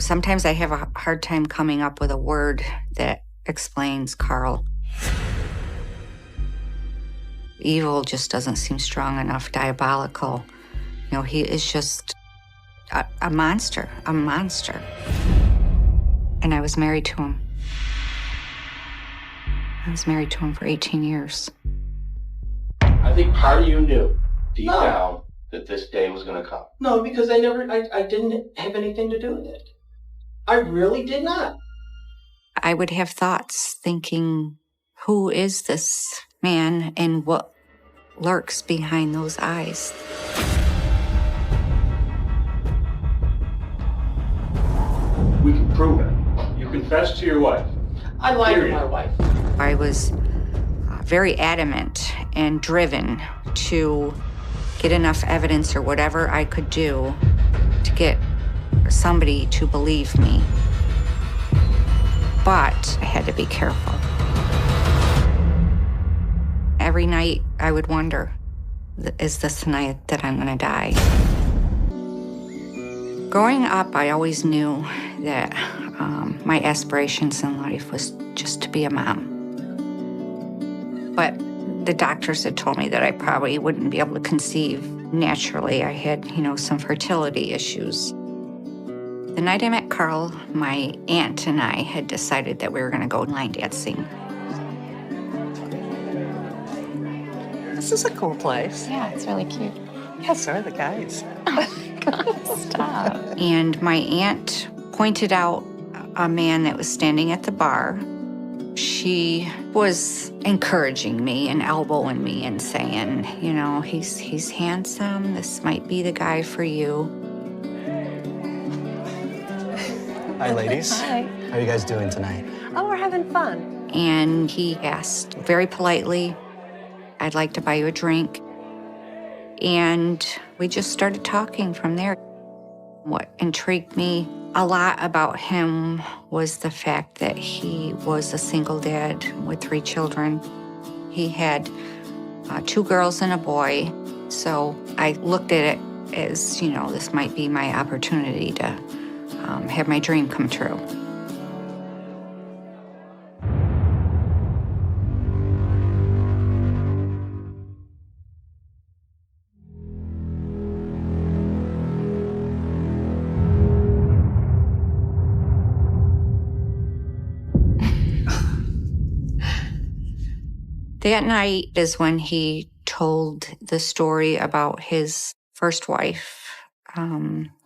Sometimes I have a hard time coming up with a word that explains Carl. Evil just doesn't seem strong enough, diabolical. He is just a monster, a monster. And I was married to him. I was married to him for 18 years. I think part of you knew deep down that this day was going to come. No, because I didn't have anything to do with it. I really did not. I would have thoughts thinking, who is this man and what lurks behind those eyes? We can prove it. You confessed to your wife. I lied to my wife. I was very adamant and driven to get enough evidence or whatever I could do to get somebody to believe me. But I had to be careful. Every night I would wonder, is this the night that I'm gonna die? Growing up, I always knew that my aspirations in life was just to be a mom. But the doctors had told me that I probably wouldn't be able to conceive naturally. I had, some fertility issues. The night I met Carl, my aunt and I had decided that we were gonna go line dancing. This is a cool place. Yeah, it's really cute. Yeah, so are the guys. Stop. And my aunt pointed out a man that was standing at the bar. She was encouraging me and elbowing me and saying, he's handsome. This might be the guy for you. Hi, ladies. Hi. How are you guys doing tonight? Oh, we're having fun. And he asked very politely, I'd like to buy you a drink. And we just started talking from there. What intrigued me a lot about him was the fact that he was a single dad with 3 children. He had 2 girls and a boy. So I looked at it as, this might be my opportunity to have my dream come true. That night is when he told the story about his first wife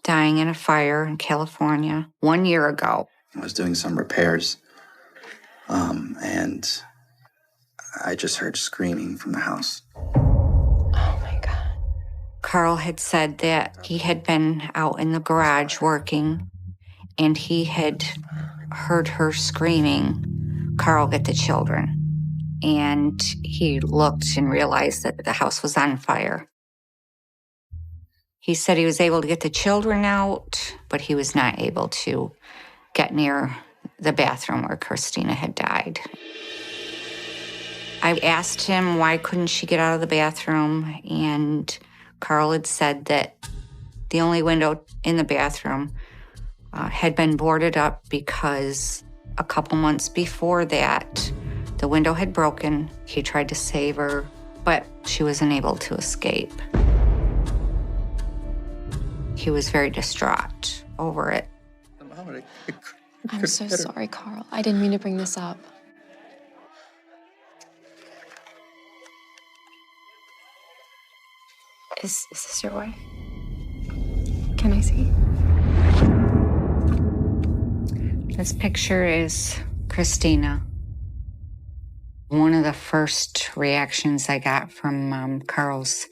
dying in a fire in California 1 year ago. I was doing some repairs, and I just heard screaming from the house. Oh, my God. Carl had said that he had been out in the garage working, and he had heard her screaming, "Carl, get the children." And he looked and realized that the house was on fire. He said he was able to get the children out, but he was not able to get near the bathroom where Christina had died. I asked him why couldn't she get out of the bathroom, and Carl had said that the only window in the bathroom had been boarded up because a couple months before that, the window had broken. He tried to save her, but she was unable to escape. He was very distraught over it. I'm so sorry, Carl. I didn't mean to bring this up. Is this your wife? Can I see? This picture is Christina. One of the first reactions I got from Carl's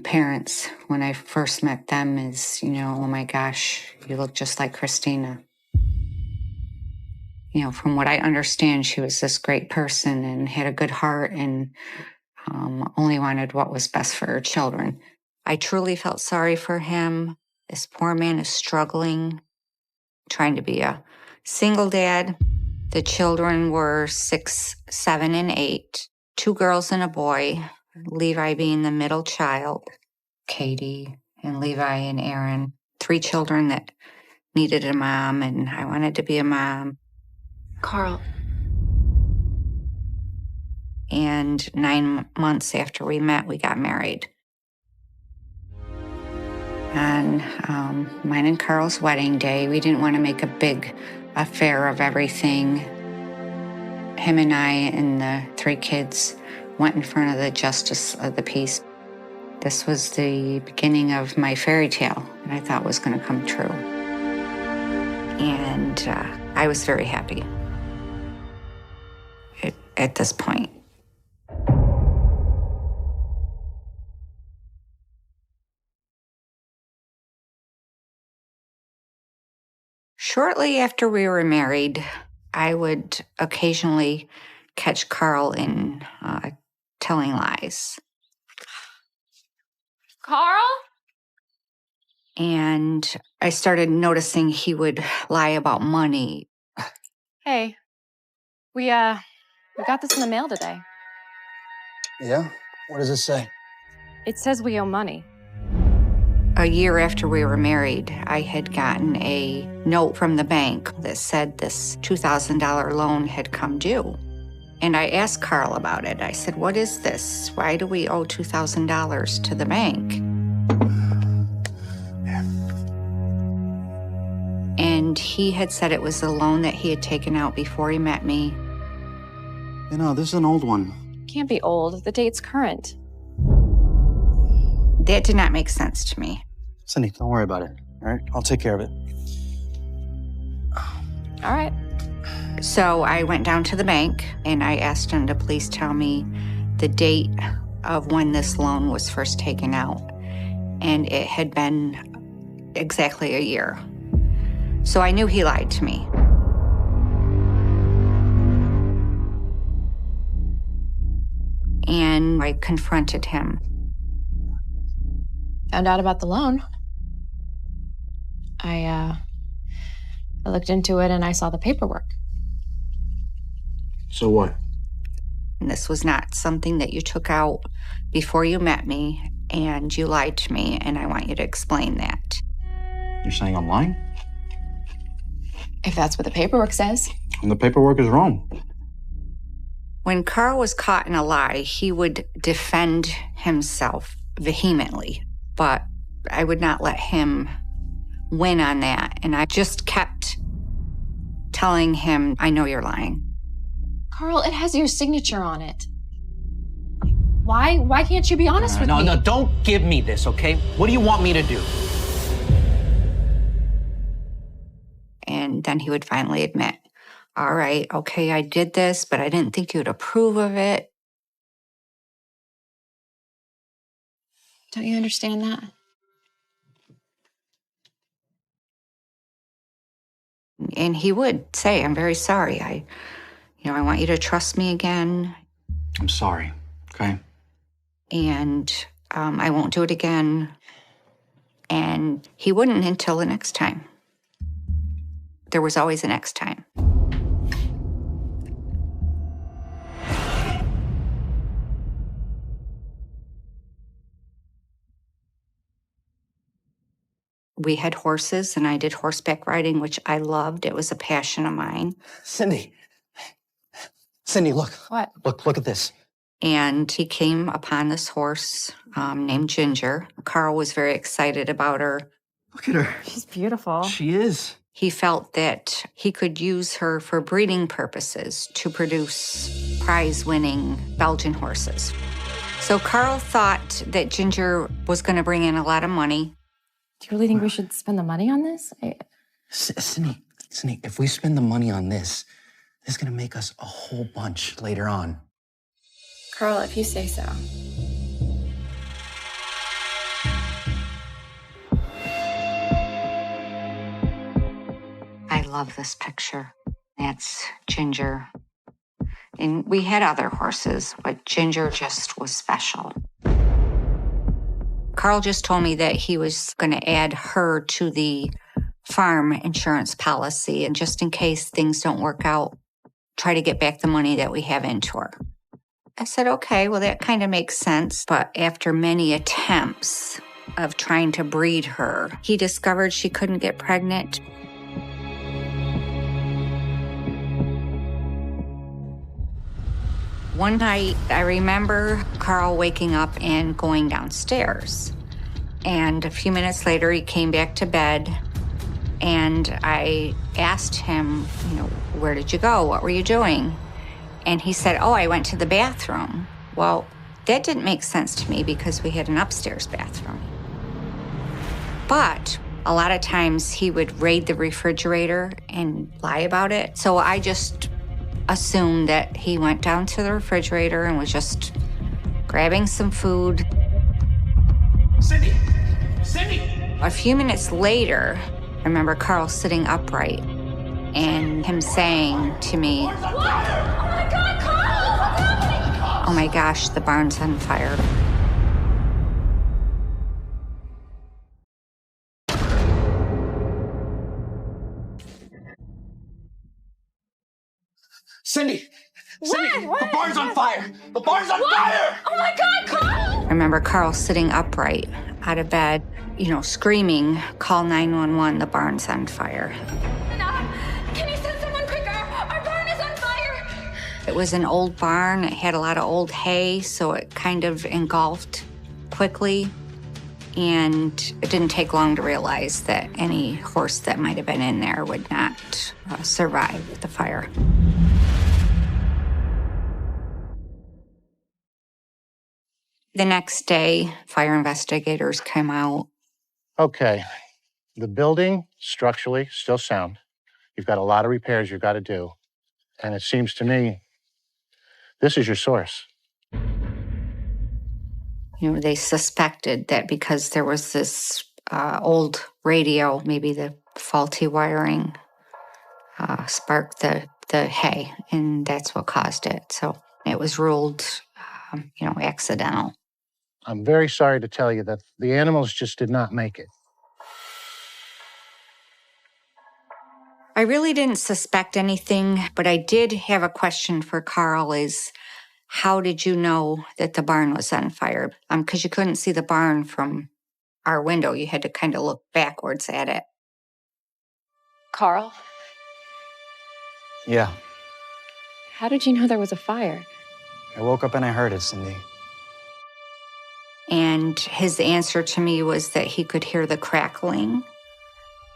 parents when I first met them is, oh my gosh, you look just like Christina. From what I understand, she was this great person and had a good heart and only wanted what was best for her children. I truly felt sorry for him. This poor man is struggling, trying to be a single dad. The children were 6, 7, and 8, 2 girls and a boy, Levi being the middle child, Katie and Levi and Aaron, 3 children that needed a mom and I wanted to be a mom. Carl, And 9 months after we met, we got married. On mine and Carl's wedding day, we didn't want to make a big affair of everything. Him and I and the 3 kids went in front of the Justice of the Peace. This was the beginning of my fairy tale that I thought was going to come true. And I was very happy at this point. Shortly after we were married, I would occasionally catch Carl in telling lies. Carl? And I started noticing he would lie about money. Hey, we got this in the mail today. Yeah? What does it say? It says we owe money. A year after we were married, I had gotten a note from the bank that said this $2,000 loan had come due. And I asked Carl about it. I said, what is this? Why do we owe $2,000 to the bank? And he had said it was a loan that he had taken out before he met me. You know, this is an old one. Can't be old. The date's current. That did not make sense to me. Cindy, don't worry about it, all right? I'll take care of it. All right. So I went down to the bank and I asked him to please tell me the date of when this loan was first taken out. And it had been exactly a year. So I knew he lied to me. And I confronted him. Found out about the loan. I looked into it and I saw the paperwork. So what? And this was not something that you took out before you met me, and you lied to me, and I want you to explain that. You're saying I'm lying? If that's what the paperwork says. And the paperwork is wrong. When Carl was caught in a lie, he would defend himself vehemently, but I would not let him win on that. And I just kept telling him, I know you're lying. Carl, it has your signature on it. Why can't you be honest with me? No, don't give me this, okay? What do you want me to do? And then he would finally admit, all right, okay, I did this, but I didn't think you'd approve of it. Don't you understand that? And he would say, I'm very sorry. I want you to trust me again. I'm sorry, okay? And I won't do it again. And he wouldn't until the next time. There was always a next time. We had horses, and I did horseback riding, which I loved. It was a passion of mine. Cindy, look. What? Look at this. And he came upon this horse named Ginger. Carl was very excited about her. Look at her. She's beautiful. She is. He felt that he could use her for breeding purposes to produce prize-winning Belgian horses. So Carl thought that Ginger was going to bring in a lot of money. Do you really think we should spend the money on this? Cindy, if we spend the money on this, it's gonna make us a whole bunch later on. Carl, if you say so. I love this picture. That's Ginger. And we had other horses, but Ginger just was special. Carl just told me that he was going to add her to the farm insurance policy, and just in case things don't work out, try to get back the money that we have into her. I said, okay, well, that kind of makes sense. But after many attempts of trying to breed her, he discovered she couldn't get pregnant. One night, I remember Carl waking up and going downstairs. And a few minutes later, he came back to bed. And I asked him, where did you go? What were you doing? And he said, oh, I went to the bathroom. Well, that didn't make sense to me because we had an upstairs bathroom. But a lot of times he would raid the refrigerator and lie about it. So I just assumed that he went down to the refrigerator and was just grabbing some food. Cindy! Cindy! A few minutes later, I remember Carl sitting upright and him saying to me, What? Oh my God, Carl! What's happening? oh my gosh, the barn's on fire. Cindy! Cindy! What? The barn's on fire! The barn's on fire! Oh my God, Carl! I remember Carl sitting upright out of bed, screaming, call 911, the barn's on fire. Can you send someone quicker? Our barn is on fire! It was an old barn. It had a lot of old hay, so it kind of engulfed quickly. And it didn't take long to realize that any horse that might have been in there would not survive the fire. The next day, fire investigators came out. Okay, the building, structurally, still sound. You've got a lot of repairs you've got to do. And it seems to me, this is your source. They suspected that because there was this old radio, maybe the faulty wiring sparked the hay, and that's what caused it. So it was ruled, accidental. I'm very sorry to tell you that the animals just did not make it. I really didn't suspect anything, but I did have a question for Carl is, how did you know that the barn was on fire? Because you couldn't see the barn from our window. You had to kind of look backwards at it. Carl, Yeah, how did you know there was a fire? I woke up and I heard it, Cindy. And his answer to me was that he could hear the crackling.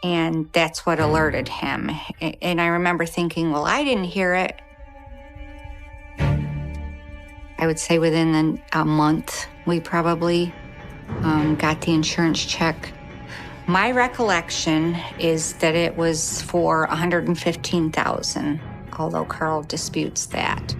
And that's what alerted him. And I remember thinking, well, I didn't hear it. I would say within a month, we probably got the insurance check. My recollection is that it was for $115,000, although Carl disputes that.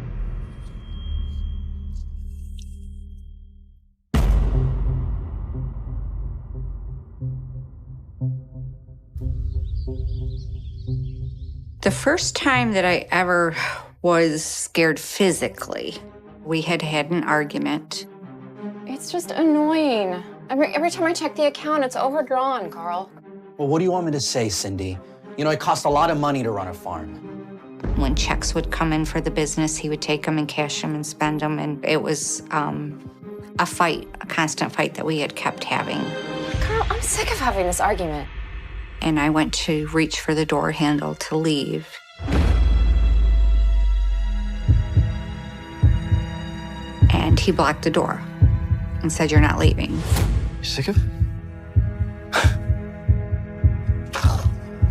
The first time that I ever was scared physically, we had an argument. It's just annoying. Every time I check the account, it's overdrawn, Carl. Well, what do you want me to say, Cindy? It costs a lot of money to run a farm. When checks would come in for the business, he would take them and cash them and spend them. And it was a fight, a constant fight that we had kept having. Carl, I'm sick of having this argument. And I went to reach for the door handle to leave. And he blocked the door and said, "You're not leaving." You sick of it?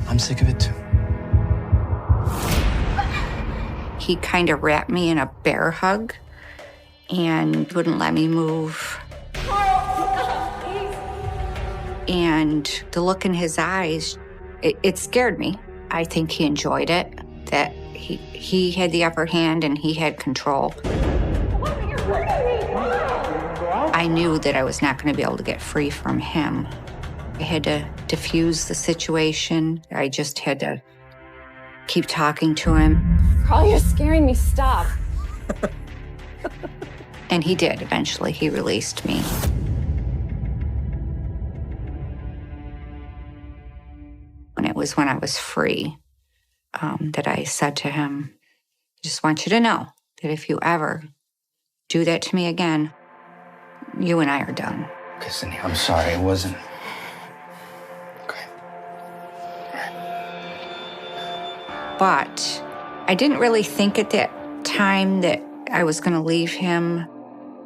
I'm sick of it too. He kind of wrapped me in a bear hug and wouldn't let me move. And the look in his eyes, it scared me. I think he enjoyed it, that he had the upper hand and he had control. I knew that I was not going to be able to get free from him. I had to diffuse the situation. I just had to keep talking to him. Carl, you're scaring me. Stop. And he did. Eventually, he released me. And it was when I was free that I said to him, "I just want you to know that if you ever do that to me again, you and I are done." Okay, Cindy, I'm sorry. It wasn't. Okay. But I didn't really think at that time that I was going to leave him.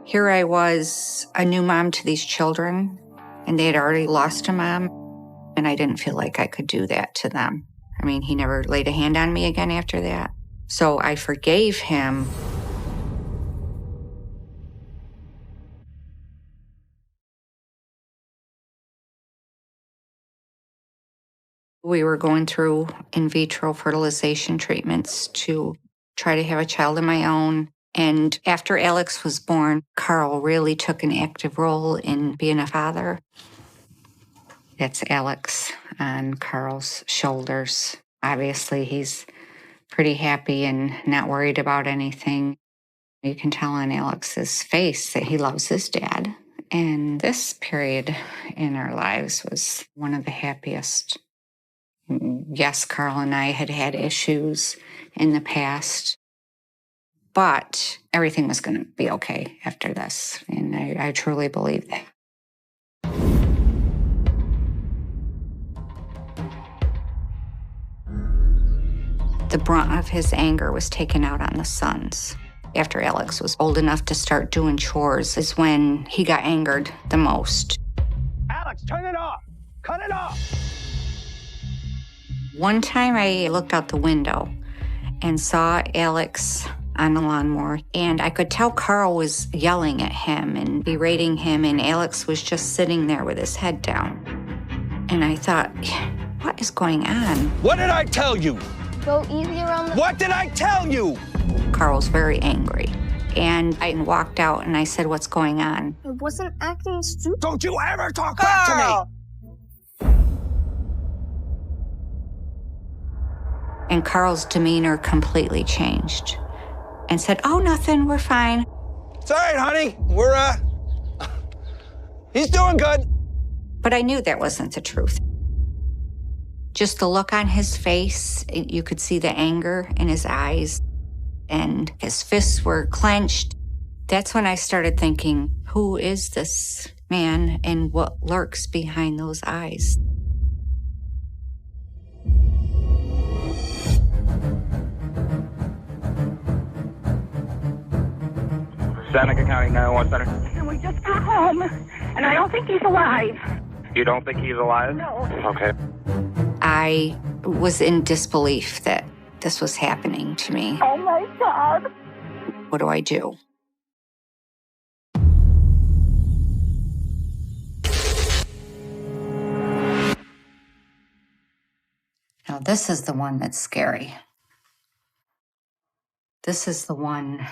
Here I was, a new mom to these children, and they had already lost a mom, and I didn't feel like I could do that to them. I mean, he never laid a hand on me again after that. So I forgave him. We were going through in vitro fertilization treatments to try to have a child of my own. And after Alex was born, Carl really took an active role in being a father. That's Alex on Carl's shoulders. Obviously, he's pretty happy and not worried about anything. You can tell on Alex's face that he loves his dad. And this period in our lives was one of the happiest. Yes, Carl and I had had issues in the past, but everything was going to be okay after this. And I truly believe that. The brunt of his anger was taken out on the sons. After Alex was old enough to start doing chores is when he got angered the most. Alex, turn it off. Cut it off. One time I looked out the window and saw Alex on the lawnmower, and I could tell Carl was yelling at him and berating him, and Alex was just sitting there with his head down. And I thought, what is going on? What did I tell you? Go easy around the... What did I tell you? Carl's very angry. And I walked out and I said, what's going on? I wasn't acting stupid. Don't you ever talk back to me! And Carl's demeanor completely changed and said, oh, nothing, we're fine. It's all right, honey. We're, he's doing good. But I knew that wasn't the truth. Just the look on his face, you could see the anger in his eyes, and his fists were clenched. That's when I started thinking, who is this man and what lurks behind those eyes? Seneca County 911 Center. And we just got home, and I don't think he's alive. You don't think he's alive? No. Okay. I was in disbelief that this was happening to me. Oh my God. What do I do? Now, this is the one that's scary. This is the one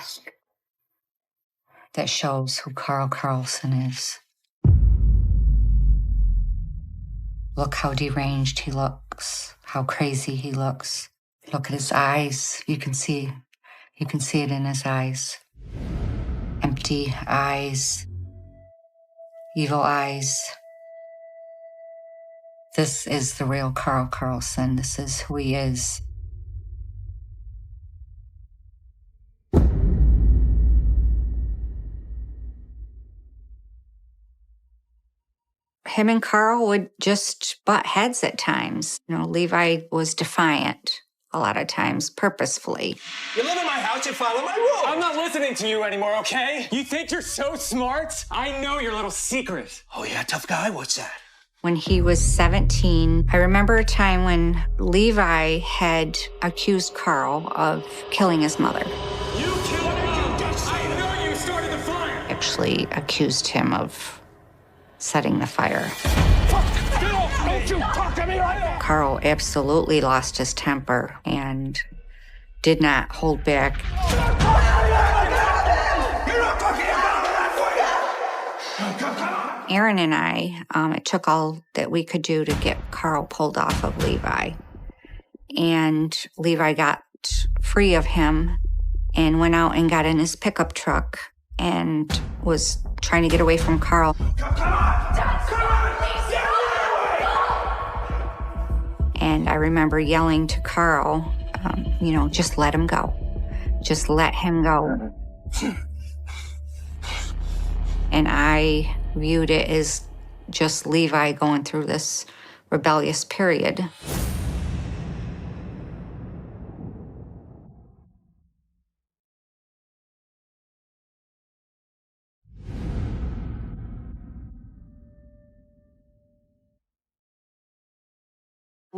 that shows who Carl Carlson is. Look how deranged he looks, how crazy he looks. Look at his eyes. You can see it in his eyes. Empty eyes, evil eyes. This is the real Carl Carlson. This is who he is. Him and Carl would just butt heads at times. You know, Levi was defiant a lot of times, purposefully. You live in my house, you follow my rules. I'm not listening to you anymore, okay? You think you're so smart? I know your little secret. Oh, yeah, tough guy? What's that? When he was 17, I remember a time when Levi had accused Carl of killing his mother. You killed Mom! I know you started the fire! Actually accused him of setting the fire. Fuck! Get off! Don't you talk to me like that! Carl absolutely lost his temper and did not hold back. You're not talking about that way! Come on! Aaron and I, it took all that we could do to get Carl pulled off of Levi. And Levi got free of him and went out and got in his pickup truck and was trying to get away from Carl. Come on! Come on! And I remember yelling to Carl, just let him go. Just let him go. And I viewed it as just Levi going through this rebellious period.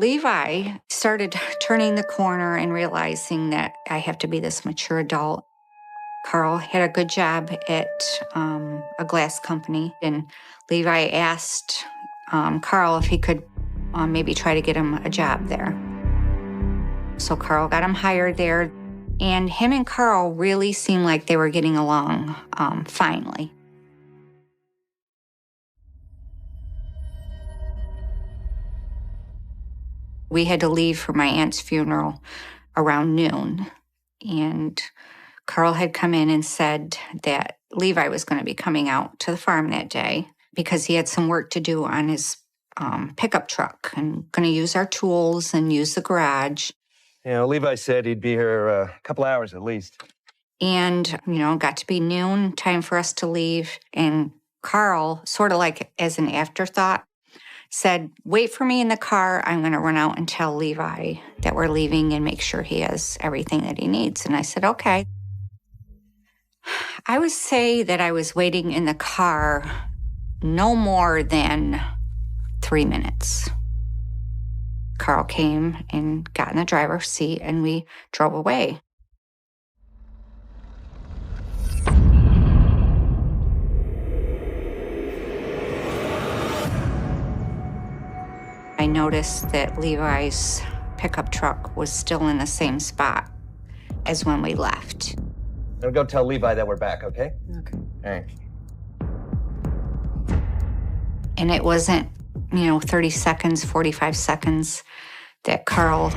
Levi started turning the corner and realizing that I have to be this mature adult. Carl had a good job at a glass company, and Levi asked Carl if he could maybe try to get him a job there. So Carl got him hired there, and him and Carl really seemed like they were getting along finally. We had to leave for my aunt's funeral around noon, and Carl had come in and said that Levi was going to be coming out to the farm that day because he had some work to do on his pickup truck and going to use our tools and use the garage. You know, Levi said he'd be here a couple hours at least. And, got to be noon, time for us to leave. And Carl, sort of like as an afterthought, said, wait for me in the car. I'm going to run out and tell Levi that we're leaving and make sure he has everything that he needs. And I said, okay. I would say that I was waiting in the car no more than 3 minutes. Carl came and got in the driver's seat, and we drove away. I noticed that Levi's pickup truck was still in the same spot as when we left. I'll go tell Levi that we're back, okay? Okay. All right. And it wasn't, 30 seconds, 45 seconds that Carl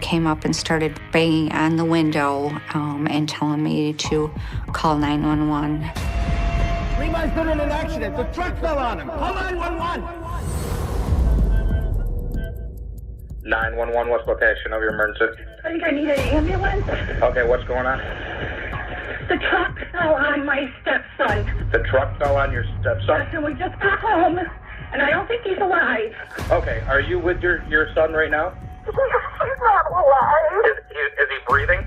came up and started banging on the window and telling me to call 911. Levi's been in an accident. The truck fell on him. Call 911. 911, what's location of your emergency? I think I need an ambulance. Okay, what's going on? The truck fell on my stepson. The truck fell on your stepson? Yes, and we just got home, and I don't think he's alive. Okay, are you with your son right now? He's not alive. Is he breathing?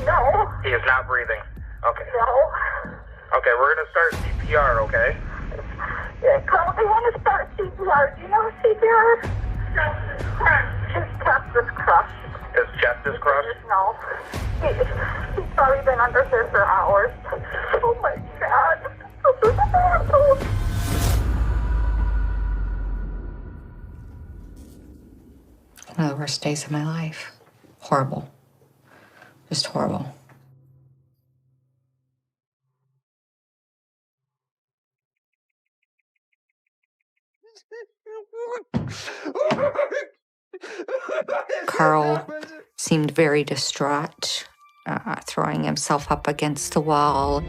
No. He is not breathing. Okay. No. Okay, we're going to start CPR, okay? Yeah, Carl, they want to start CPR. Do you know CPR? His chest is crushed. His chest is crushed? No. He's probably been under here for hours. Oh my God. One of the worst days of my life. Horrible. Just horrible. Carl seemed very distraught, throwing himself up against the wall.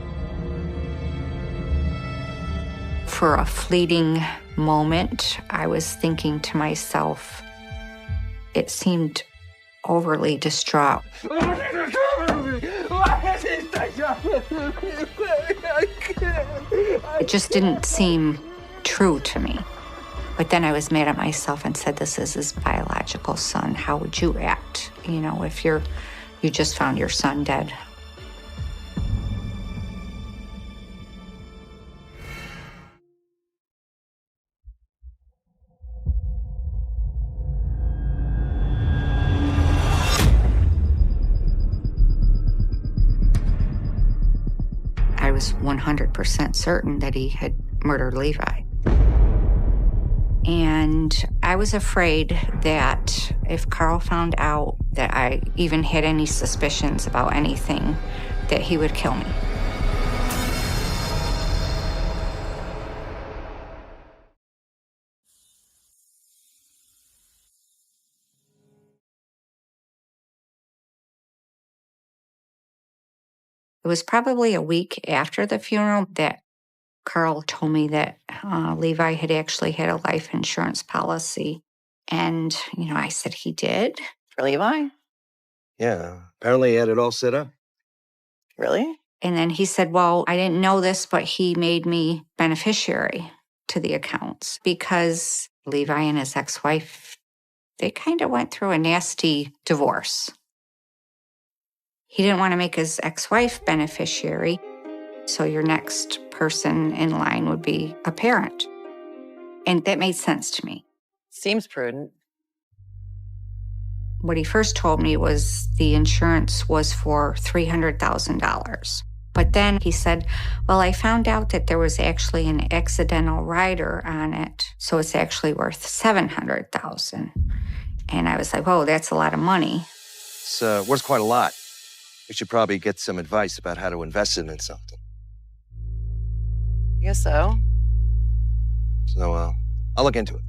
For a fleeting moment, I was thinking to myself, it seemed overly distraught. It just didn't seem true to me. But then I was mad at myself and said, this is his biological son. How would you act, if you just found your son dead? I was 100% certain that he had murdered Levi. And I was afraid that if Carl found out that I even had any suspicions about anything, that he would kill me. It was probably a week after the funeral that Carl told me that Levi had actually had a life insurance policy. And, I said he did. For Levi? Yeah, apparently he had it all set up. Really? And then he said, well, I didn't know this, but he made me beneficiary to the accounts because Levi and his ex-wife, they kind of went through a nasty divorce. He didn't want to make his ex-wife beneficiary, so your next person in line would be a parent. And that made sense to me. Seems prudent. What he first told me was the insurance was for $300,000. But then he said, well, I found out that there was actually an accidental rider on it, so it's actually worth $700,000. And I was like, whoa, that's a lot of money. It's worth quite a lot. We should probably get some advice about how to invest it in something. I guess so. So, I'll look into it.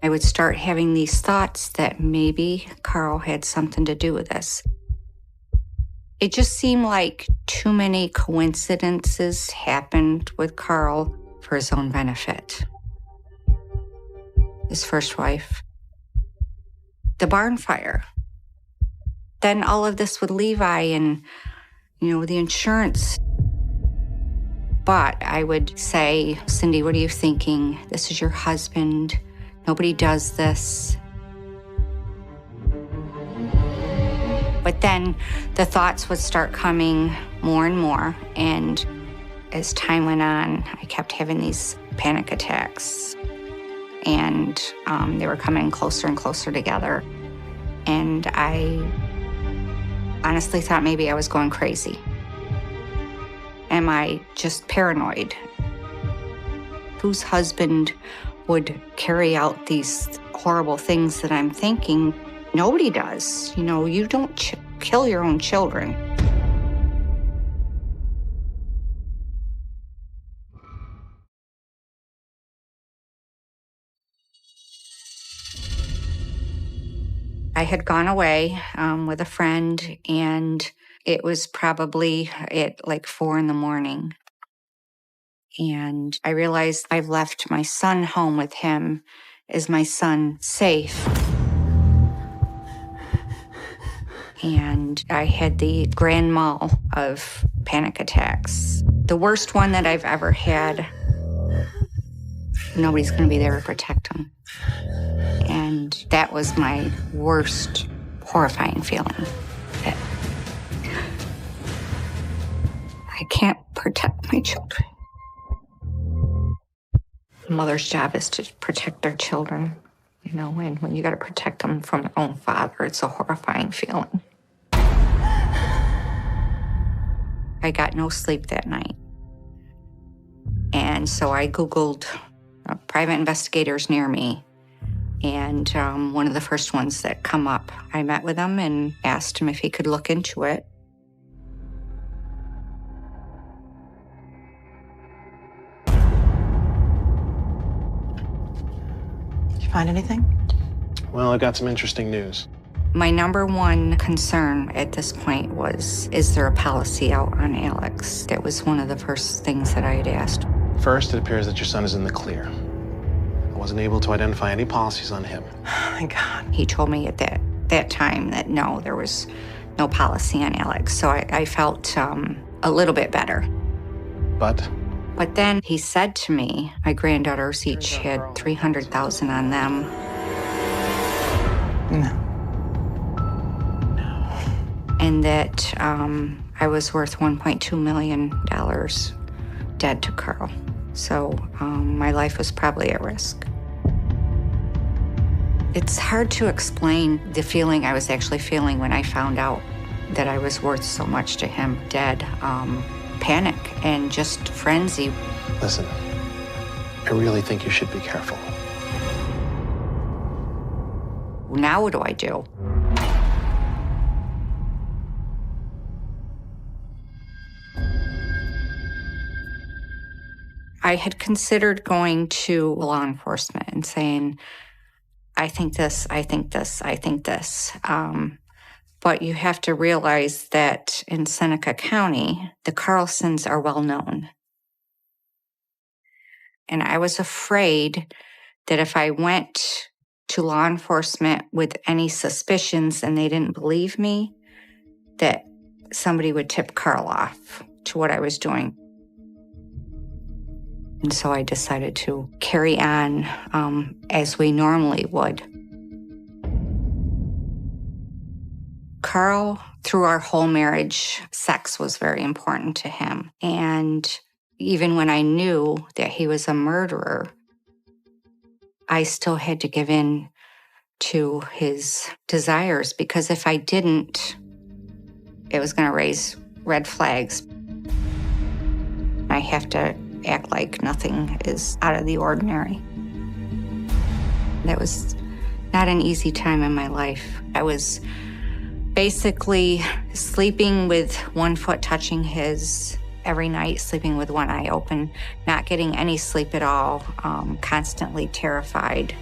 I would start having these thoughts that maybe Carl had something to do with this. It just seemed like too many coincidences happened with Carl for his own benefit. His first wife, the barn fire, then all of this with Levi and, the insurance. But I would say, Cindy, what are you thinking? This is your husband. Nobody does this. But then the thoughts would start coming more and more. And as time went on, I kept having these panic attacks. And they were coming closer and closer together. And I honestly thought maybe I was going crazy. Am I just paranoid? Whose husband would carry out these horrible things that I'm thinking? Nobody does. You don't kill your own children. I had gone away with a friend, and it was probably at like 4 a.m. And I realized I've left my son home with him. Is my son safe? And I had the grand mal of panic attacks. The worst one that I've ever had. Nobody's going to be there to protect him. And that was my worst, horrifying feeling. That I can't protect my children. A mother's job is to protect their children, and when you got to protect them from their own father, it's a horrifying feeling. I got no sleep that night. And so I Googled private investigators near me. And one of the first ones that come up, I met with him and asked him if he could look into it. Find anything? Well, I got some interesting news. My number one concern at this point was, is there a policy out on Alex? That was one of the first things that I had asked. First, it appears that your son is in the clear. I wasn't able to identify any policies on him. Oh, my God. He told me at that time that no, there was no policy on Alex. So I felt a little bit better. But then he said to me, my granddaughters each had $300,000 on them. No. And that I was worth $1.2 million dead to Carl. So my life was probably at risk. It's hard to explain the feeling I was actually feeling when I found out that I was worth so much to him dead. Panic and just frenzy. Listen, I really think you should be careful. Now what do I do? I had considered going to law enforcement and saying, I think this, I think this, I think this. But you have to realize that in Seneca County, the Carlsons are well known. And I was afraid that if I went to law enforcement with any suspicions and they didn't believe me, that somebody would tip Carl off to what I was doing. And so I decided to carry on as we normally would. Carl, through our whole marriage, sex was very important to him. And even when I knew that he was a murderer, I still had to give in to his desires, because if I didn't, it was going to raise red flags. I have to act like nothing is out of the ordinary. That was not an easy time in my life. I was basically sleeping with one foot touching his every night, sleeping with one eye open, not getting any sleep at all, constantly terrified.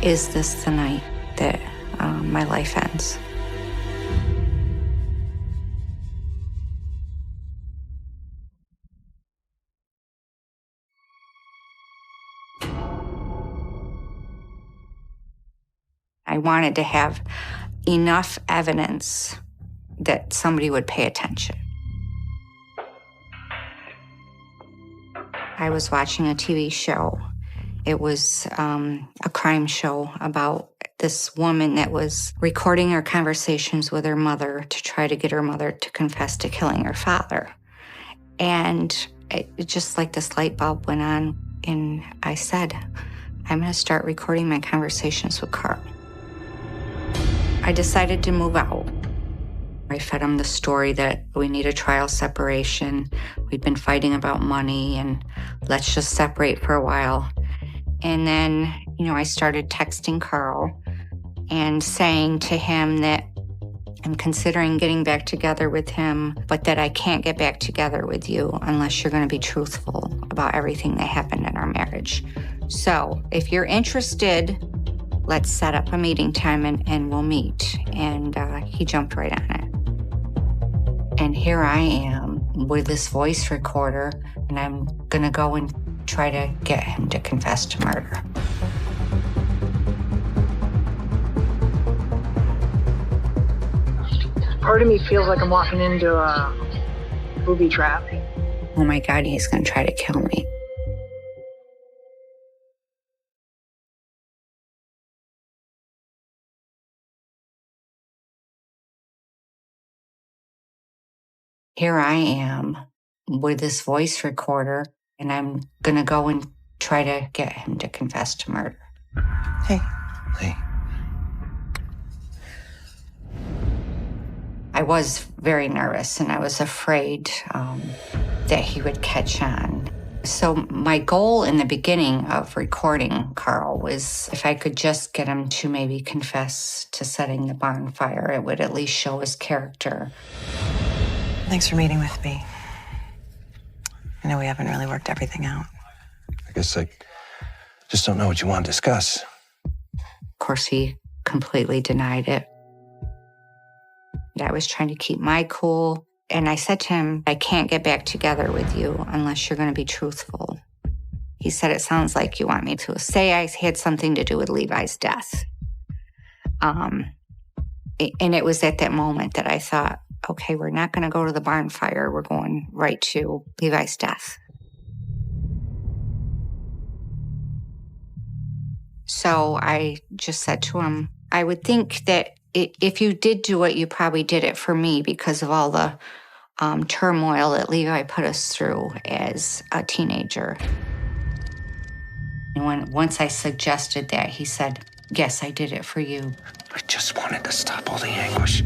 Is this the night that my life ends? I wanted to have enough evidence that somebody would pay attention. I was watching a TV show. It was a crime show about this woman that was recording her conversations with her mother to try to get her mother to confess to killing her father. And it just like this light bulb went on, and I said, I'm going to start recording my conversations with Carl. I decided to move out. I fed him the story that we need a trial separation. We'd been fighting about money, and let's just separate for a while. And then, I started texting Carl and saying to him that I'm considering getting back together with him, but that I can't get back together with you unless you're going to be truthful about everything that happened in our marriage. So if you're interested, let's set up a meeting time and we'll meet. And he jumped right on it. And here I am with this voice recorder, and I'm going to go and try to get him to confess to murder. Part of me feels like I'm walking into a booby trap. Oh my God, he's going to try to kill me. Here I am with this voice recorder, and I'm going to go and try to get him to confess to murder. Hey. Hey. I was very nervous, and I was afraid that he would catch on. So my goal in the beginning of recording Carl was if I could just get him to maybe confess to setting the bonfire, it would at least show his character. Thanks for meeting with me. I know we haven't really worked everything out. I guess I just don't know what you want to discuss. Of course, he completely denied it. I was trying to keep my cool. And I said to him, I can't get back together with you unless you're going to be truthful. He said, it sounds like you want me to say I had something to do with Levi's death. And it was at that moment that I thought, okay, we're not going to go to the barn fire. We're going right to Levi's death. So I just said to him, I would think that if you did do it, you probably did it for me because of all the turmoil that Levi put us through as a teenager. And once I suggested that, he said, yes, I did it for you. I just wanted to stop all the anguish.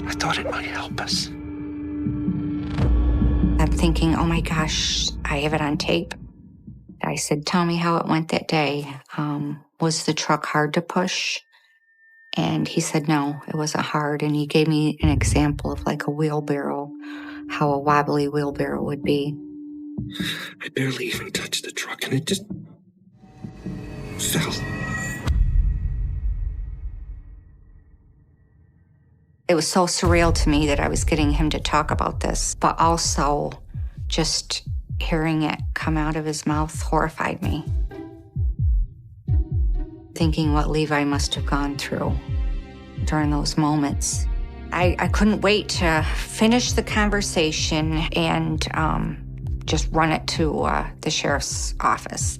I thought it might help us. I'm thinking, oh my gosh, I have it on tape. I said, tell me how it went that day. Was the truck hard to push? And he said, no, it wasn't hard. And he gave me an example of like a wheelbarrow, how a wobbly wheelbarrow would be. I barely even touched the truck, and it just fell. It was so surreal to me that I was getting him to talk about this, but also just hearing it come out of his mouth horrified me. Thinking what Levi must have gone through during those moments. I couldn't wait to finish the conversation and just run it to the sheriff's office.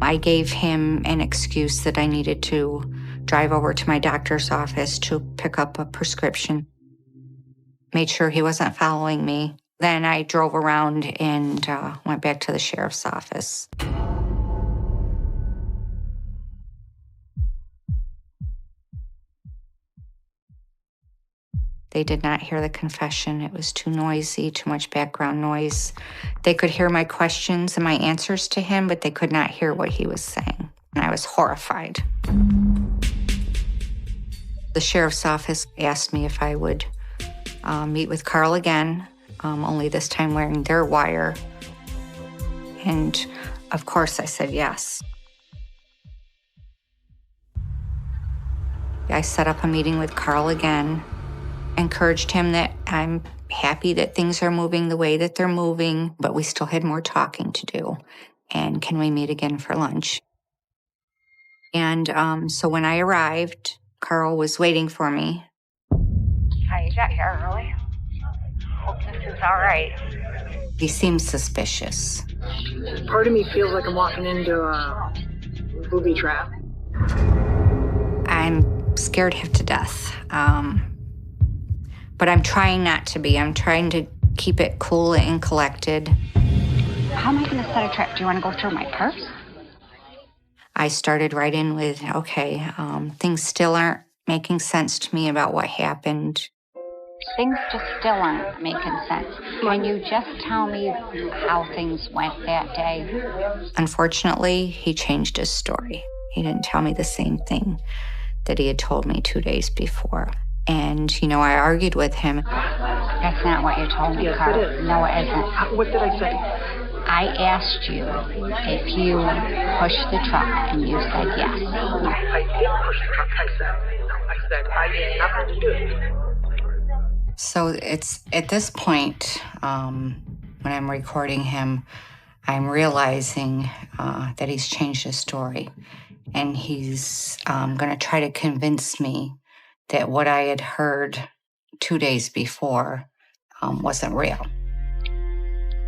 I gave him an excuse that I needed to drive over to my doctor's office to pick up a prescription. Made sure he wasn't following me. Then I drove around and went back to the sheriff's office. They did not hear the confession. It was too noisy, too much background noise. They could hear my questions and my answers to him, but they could not hear what he was saying. And I was horrified. The sheriff's office asked me if I would meet with Carl again, only this time wearing their wire. And of course I said yes. I set up a meeting with Carl again, encouraged him that I'm happy that things are moving the way that they're moving, but we still had more talking to do. And can we meet again for lunch? And so when I arrived, Carl was waiting for me. How you got here early? Hope this is all right. He seemed suspicious. Part of me feels like I'm walking into a booby trap. I'm scared half to death. But I'm trying not to be. I'm trying to keep it cool and collected. How am I going to set a trap? Do you want to go through my purse? I started right in with, okay, things still aren't making sense to me about what happened. Things just still aren't making sense. Can you just tell me how things went that day? Unfortunately, he changed his story. He didn't tell me the same thing that he had told me 2 days before. And, I argued with him. That's not what you told me, Yes, Carl. it is. No, it isn't. What did I say? I asked you if you pushed the truck, and you said yes. I did push the truck, I said I did nothing to do it. So it's at this point, when I'm recording him, I'm realizing that he's changed his story. And he's going to try to convince me that what I had heard 2 days before wasn't real.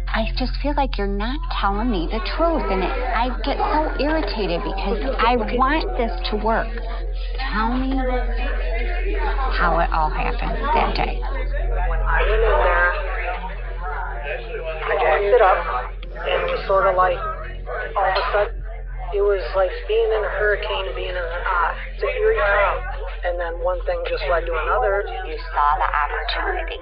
I just feel like you're not telling me the truth, and I get so irritated because I want this to work. Tell me how it all happened that day. When I went in there, I jacked it up, and it was sort of like, all of a sudden, it was like being in a hurricane and being in an eye. It's an eerie time. And then one thing just led to another. You saw the opportunity.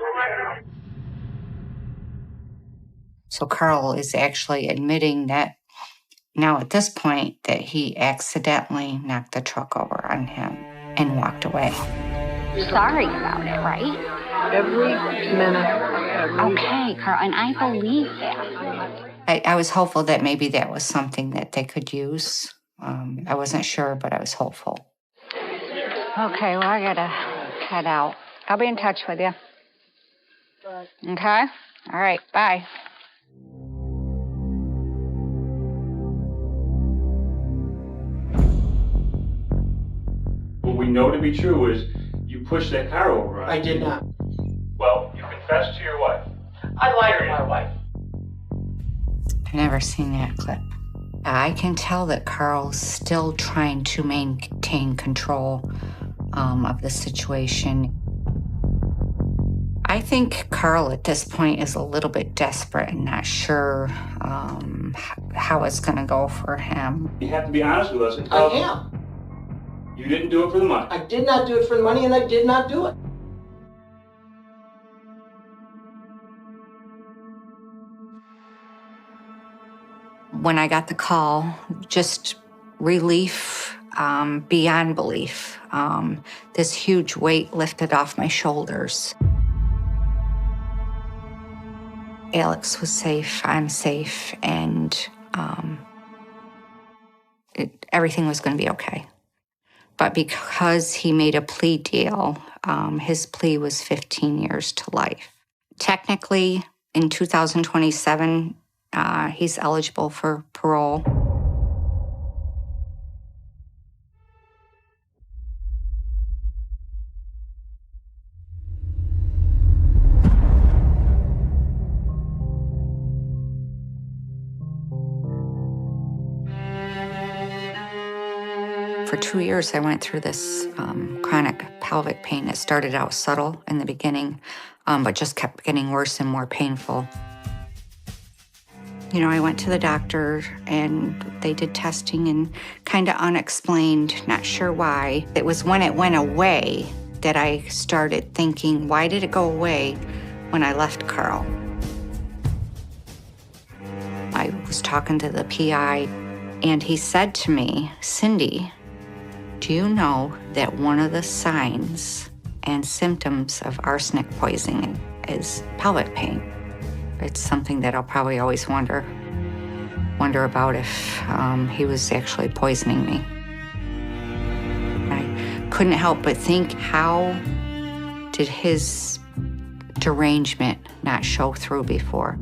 So Carl is actually admitting that now at this point that he accidentally knocked the truck over on him and walked away. Sorry about it, right? Every minute. Okay, Carl, and I believe that. I was hopeful that maybe that was something that they could use. I wasn't sure, but I was hopeful. Okay, well, I gotta head out. I'll be in touch with you. Okay? All right, bye. What we know to be true is you pushed that car over. I did not. Well, you confessed to your wife. I lied to my wife. I've never seen that clip. I can tell that Carl's still trying to maintain control of the situation. I think Carl at this point is a little bit desperate and not sure how it's going to go for him. You have to be honest with us and I tell us am. you didn't do it for the money. I did not do it for the money, and I did not do it. When I got the call, just relief beyond belief. This huge weight lifted off my shoulders. Alex was safe, I'm safe, and everything was going to be okay. But because he made a plea deal, his plea was 15 years to life. Technically, in 2027, he's eligible for parole. 2 years, I went through this chronic pelvic pain that started out subtle in the beginning, but just kept getting worse and more painful. You know, I went to the doctor and they did testing and kind of unexplained, not sure why. It was when it went away that I started thinking, why did it go away when I left Carl? I was talking to the PI and he said to me, Cindy, do you know that one of the signs and symptoms of arsenic poisoning is pelvic pain? It's something that I'll probably always wonder about if he was actually poisoning me. I couldn't help but think, how did his derangement not show through before?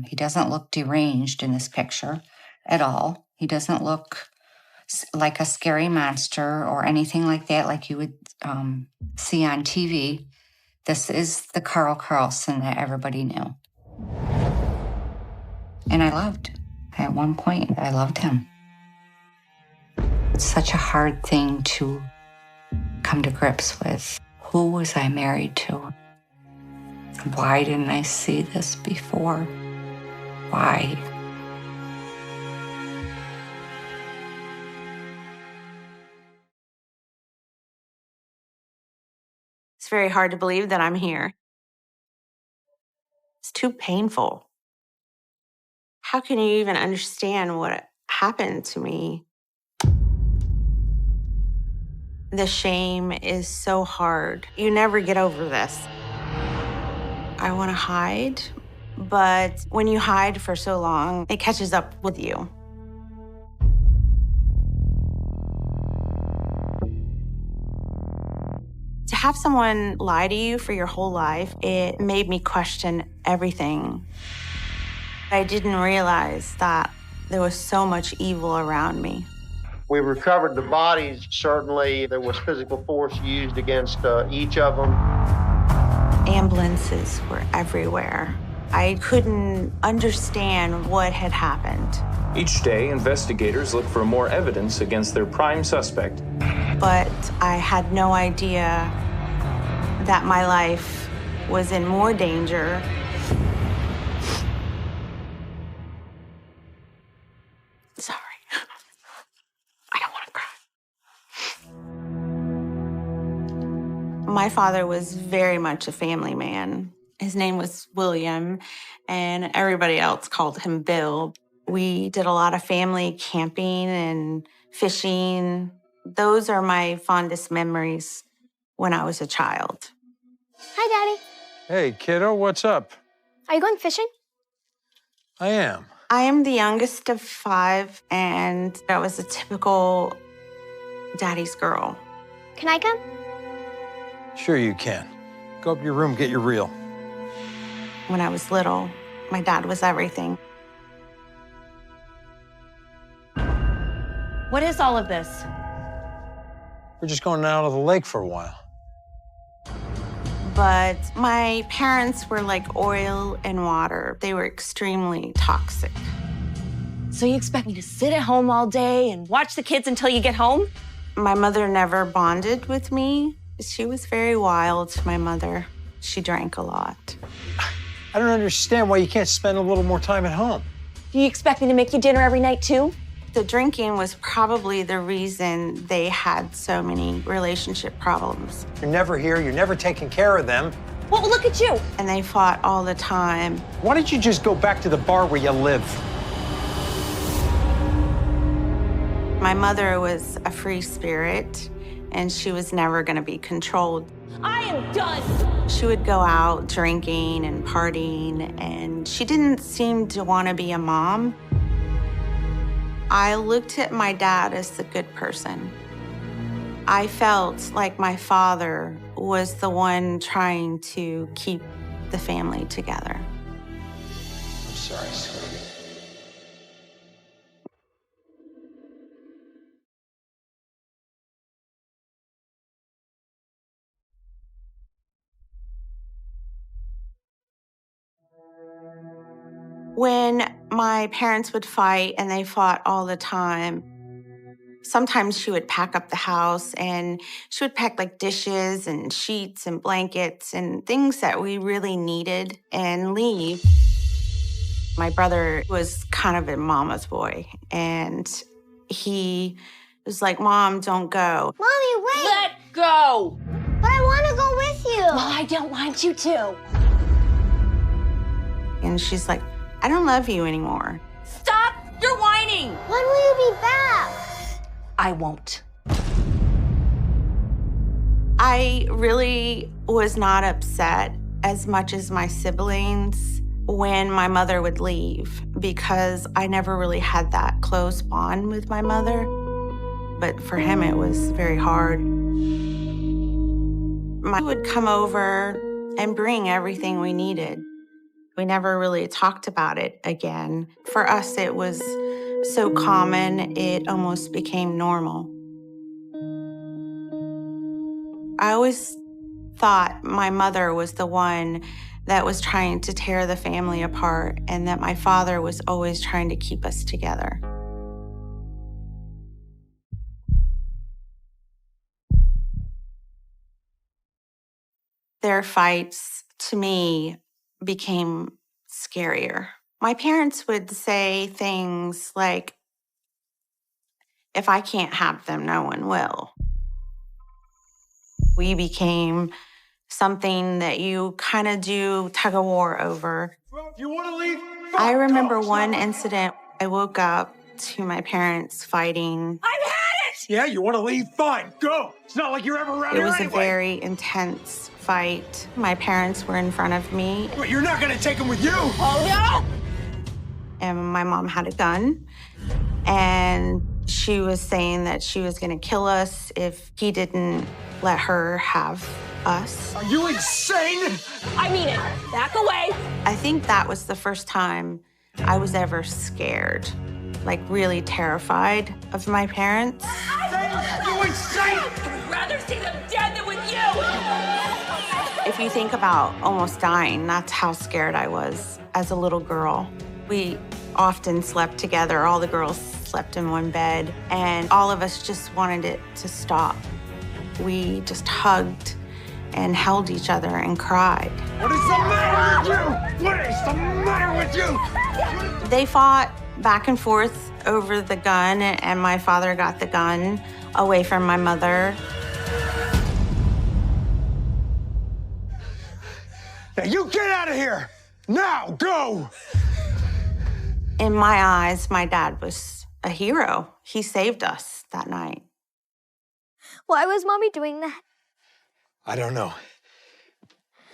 He doesn't look deranged in this picture at all. He doesn't look like a scary monster or anything like that, like you would see on TV. This is the Carl Carlson that everybody knew. And at one point, I loved him. It's such a hard thing to come to grips with. Who was I married to? Why didn't I see this before? Why? It's very hard to believe that I'm here. It's too painful. How can you even understand what happened to me? The shame is so hard. You never get over this. I want to hide, but when you hide for so long, it catches up with you. To have someone lie to you for your whole life, it made me question everything. I didn't realize that there was so much evil around me. We recovered the bodies. Certainly, there was physical force used against each of them. Ambulances were everywhere. I couldn't understand what had happened. Each day, investigators look for more evidence against their prime suspect. But I had no idea that my life was in more danger. Sorry. I don't want to cry. My father was very much a family man. His name was William, and everybody else called him Bill. We did a lot of family camping and fishing. Those are my fondest memories when I was a child. Hi, Daddy. Hey, kiddo, what's up? Are you going fishing? I am. I am the youngest of 5, and I was a typical daddy's girl. Can I come? Sure you can. Go up to your room, get your reel. When I was little, my dad was everything. What is all of this? We're just going out of the lake for a while. But my parents were like oil and water. They were extremely toxic. So you expect me to sit at home all day and watch the kids until you get home? My mother never bonded with me. She was very wild, my mother. She drank a lot. I don't understand why you can't spend a little more time at home. Do you expect me to make you dinner every night, too? The drinking was probably the reason they had so many relationship problems. You're never here, you're never taking care of them. Well, look at you. And they fought all the time. Why don't you just go back to the bar where you live? My mother was a free spirit, and she was never going to be controlled. I am done. She would go out drinking and partying, and she didn't seem to want to be a mom. I looked at my dad as the good person. I felt like my father was the one trying to keep the family together. I'm sorry, sweetie. When my parents would fight, and they fought all the time, sometimes she would pack up the house and she would pack like dishes and sheets and blankets and things that we really needed and leave. My brother was kind of a mama's boy, and he was like, Mom, don't go. Mommy, wait! Let go! But I want to go with you. Well, I don't want you to. And she's like, I don't love you anymore. Stop! You're whining! When will you be back? I won't. I really was not upset as much as my siblings when my mother would leave, because I never really had that close bond with my mother. But for him, it was very hard. He would come over and bring everything we needed. We never really talked about it again. For us, it was so common, it almost became normal. I always thought my mother was the one that was trying to tear the family apart, and that my father was always trying to keep us together. Their fights, to me, became scarier. My parents would say things like, if I can't have them, no one will. We became something that you kind of do tug of war over. Well, if you want to leave, I remember one incident. I woke up to my parents fighting. I've had it! Yeah, you want to leave? Fine, go. It's not like you're ever around It here was a anyway. very intense fight. My parents were in front of me. But you're not going to take him with you. Oh, no! And my mom had a gun. And she was saying that she was going to kill us if he didn't let her have us. Are you insane? I mean it. Back away. I think that was the first time I was ever scared, like really terrified of my parents. You insane! I would rather see them dead than with you. If you think about almost dying, that's how scared I was as a little girl. We often slept together. All the girls slept in one bed, and all of us just wanted it to stop. We just hugged and held each other and cried. What is the matter with you? What is the matter with you? They fought back and forth over the gun, and my father got the gun away from my mother. Now you get out of here! Now, go! In my eyes, my dad was a hero. He saved us that night. Why was Mommy doing that? I don't know.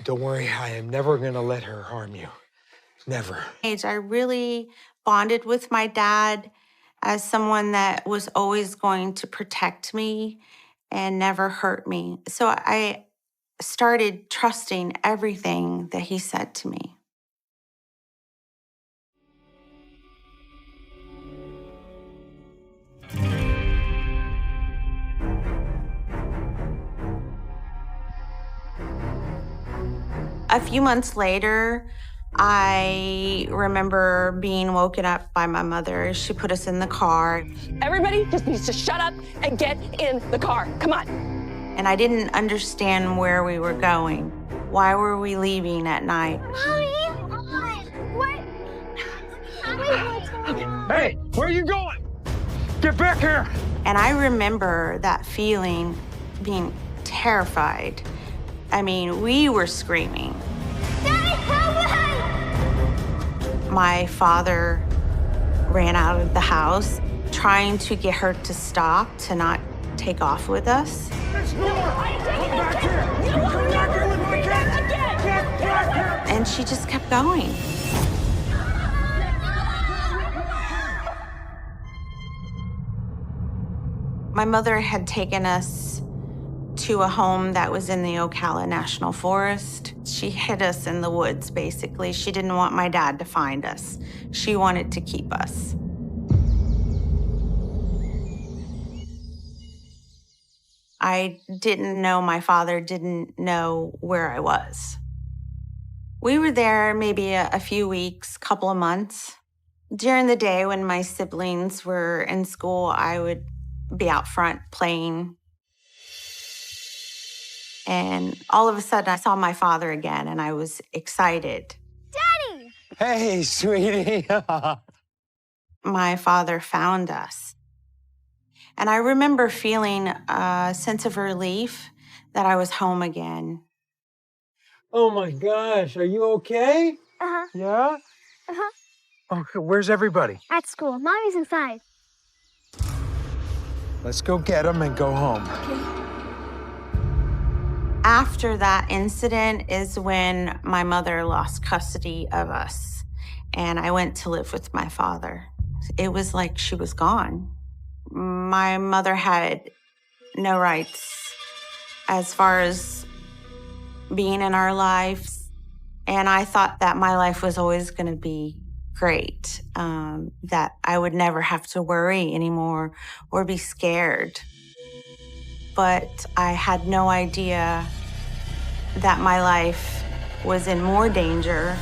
Don't worry, I am never gonna let her harm you. Never. I really bonded with my dad as someone that was always going to protect me and never hurt me. So I started trusting everything that he said to me. A few months later, I remember being woken up by my mother. She put us in the car. Everybody just needs to shut up and get in the car. Come on. And I didn't understand where we were going. Why were we leaving at night? Hey, where are you going? Get back here! And I remember that feeling, being terrified. I mean, we were screaming. Daddy, help me! My father ran out of the house, trying to get her to stop, to not take off with us. Come back here! Come back here with my kids! Get back here! And she just kept going. My mother had taken us to a home that was in the Ocala National Forest. She hid us in the woods, basically. She didn't want my dad to find us. She wanted to keep us. I didn't know my father didn't know where I was. We were there maybe a few weeks, couple of months. During the day when my siblings were in school, I would be out front playing. And all of a sudden, I saw my father again, and I was excited. Daddy! Hey, sweetie. My father found us. And I remember feeling a sense of relief that I was home again. Oh my gosh, are you okay? Uh-huh. Yeah? Uh-huh. Okay, where's everybody? At school. Mommy's inside. Let's go get them and go home. After that incident is when my mother lost custody of us, and I went to live with my father. It was like she was gone. My mother had no rights as far as being in our lives, and I thought that my life was always going to be great, that I would never have to worry anymore or be scared. But I had no idea that my life was in more danger.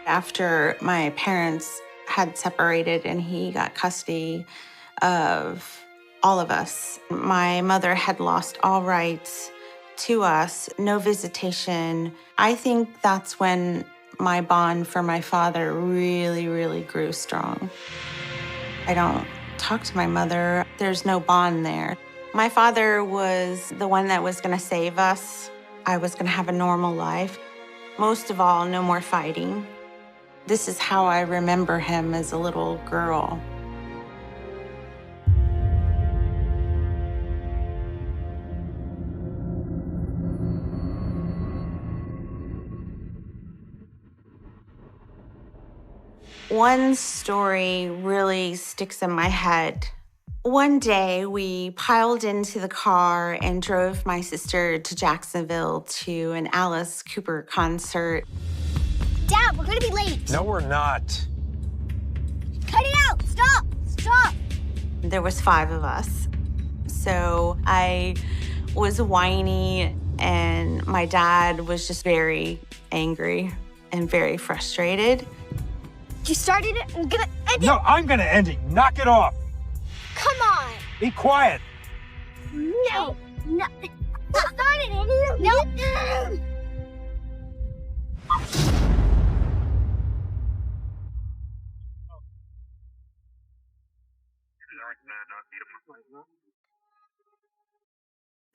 After my parents had separated and he got custody of all of us, my mother had lost all rights to us, no visitation. I think that's when my bond for my father really, really grew strong. I don't talk to my mother. There's no bond there. My father was the one that was going to save us. I was going to have a normal life. Most of all, no more fighting. This is how I remember him as a little girl. One story really sticks in my head. One day, we piled into the car and drove my sister to Jacksonville to an Alice Cooper concert. Dad, we're gonna be late. No, we're not. Cut it out! Stop! Stop! There was 5 of us. So I was whiny, and my dad was just very angry and very frustrated. You started it, I'm gonna end it! No, I'm gonna end it. Knock it off. Come on! Be quiet. No! No! I started it! No!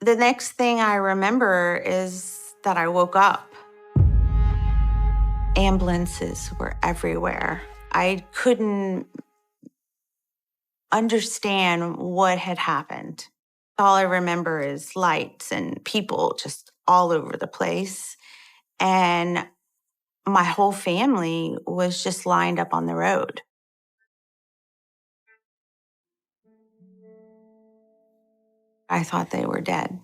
The next thing I remember is that I woke up. Ambulances were everywhere. I couldn't understand what had happened. All I remember is lights and people just all over the place. And my whole family was just lined up on the road. I thought they were dead.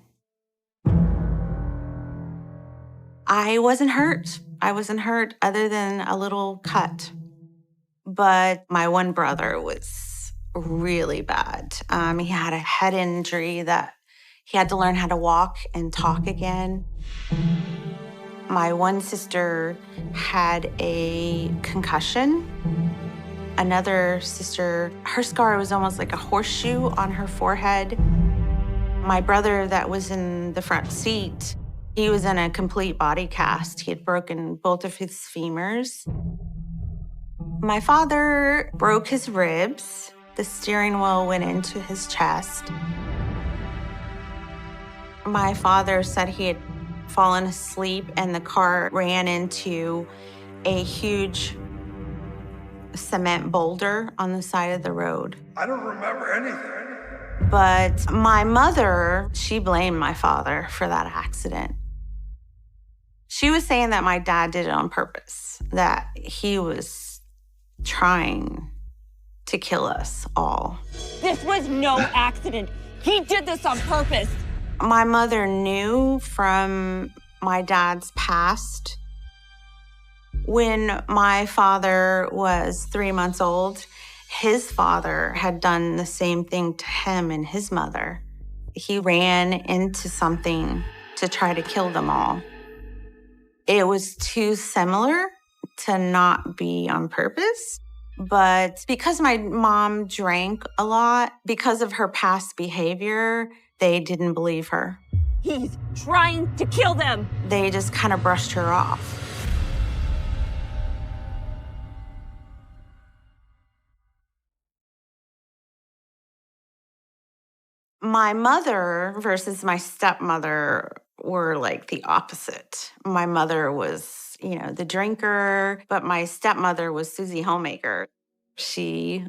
I wasn't hurt. I wasn't hurt other than a little cut. But my one brother was really bad. He had a head injury that he had to learn how to walk and talk again. My one sister had a concussion. Another sister, her scar was almost like a horseshoe on her forehead. My brother that was in the front seat, he was in a complete body cast. He had broken both of his femurs. My father broke his ribs. The steering wheel went into his chest. My father said he had fallen asleep and the car ran into a huge cement boulder on the side of the road. I don't remember anything. But my mother, she blamed my father for that accident. She was saying that my dad did it on purpose, that he was trying to kill us all. This was no accident. He did this on purpose. My mother knew from my dad's past When my father was 3 months old, his father had done the same thing to him and his mother. He ran into something to try to kill them all. It was too similar to not be on purpose. But because my mom drank a lot, because of her past behavior, they didn't believe her. He's trying to kill them. They just kind of brushed her off. My mother versus my stepmother were like the opposite. My mother was, the drinker, but my stepmother was Susie Homemaker. She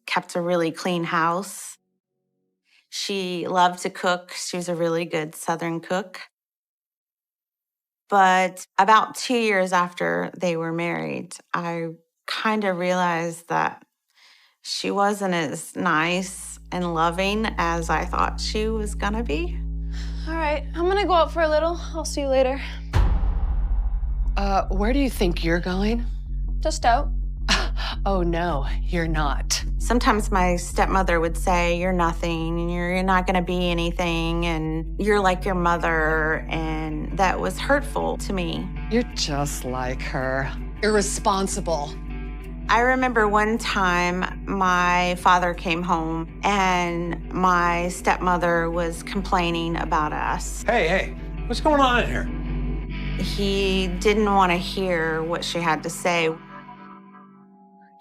kept a really clean house. She loved to cook. She was a really good Southern cook. But about 2 years after they were married, I kind of realized that she wasn't as nice and loving as I thought she was gonna be. All right, I'm gonna go out for a little. I'll see you later. Where do you think you're going? Just out. Oh, no, you're not. Sometimes my stepmother would say, you're nothing, and you're not gonna be anything, and you're like your mother, and that was hurtful to me. You're just like her. Irresponsible. I remember one time my father came home and my stepmother was complaining about us. Hey, what's going on in here? He didn't want to hear what she had to say.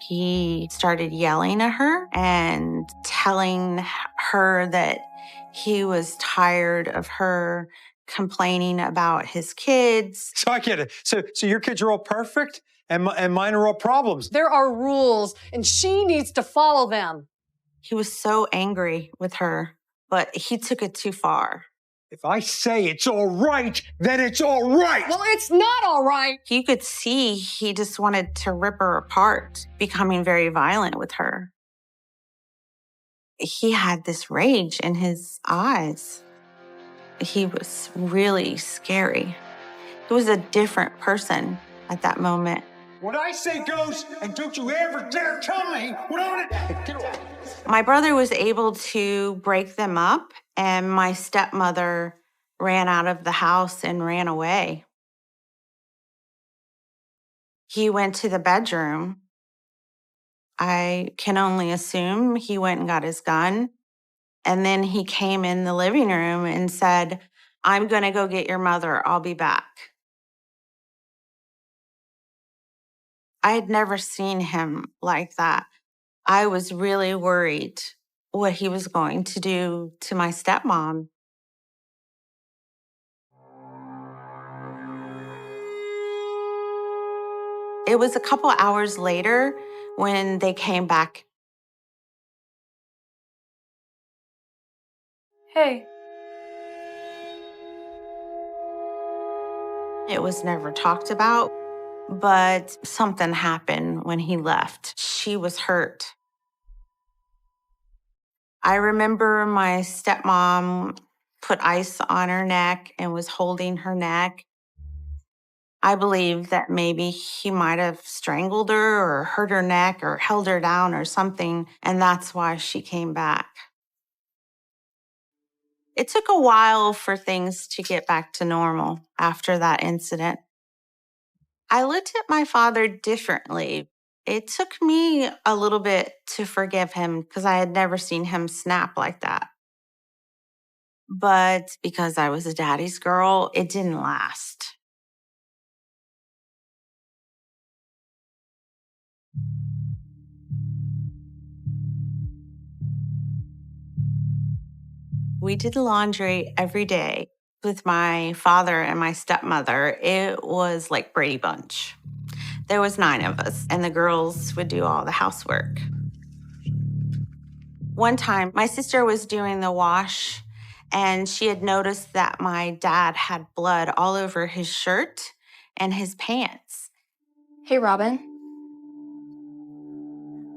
He started yelling at her and telling her that he was tired of her complaining about his kids. So I get it. So your kids are all perfect? And mine are all problems. There are rules, and she needs to follow them. He was so angry with her, but he took it too far. If I say it's all right, then it's all right. Well, it's not all right. You could see he just wanted to rip her apart, becoming very violent with her. He had this rage in his eyes. He was really scary. He was a different person at that moment. What I say goes, and don't you ever dare tell me what I want to... Get off. My brother was able to break them up, and my stepmother ran out of the house and ran away. He went to the bedroom. I can only assume he went and got his gun. And then he came in the living room and said, I'm going to go get your mother. I'll be back. I had never seen him like that. I was really worried what he was going to do to my stepmom. It was a couple hours later when they came back. Hey. It was never talked about. But something happened when he left. She was hurt. I remember my stepmom put ice on her neck and was holding her neck. I believe that maybe he might have strangled her or hurt her neck or held her down or something, and that's why she came back. It took a while for things to get back to normal after that incident. I looked at my father differently. It took me a little bit to forgive him because I had never seen him snap like that. But because I was a daddy's girl, it didn't last. We did laundry every day. With my father and my stepmother, it was like Brady Bunch. There was 9 of us, and the girls would do all the housework. One time, my sister was doing the wash, and she had noticed that my dad had blood all over his shirt and his pants. Hey, Robin.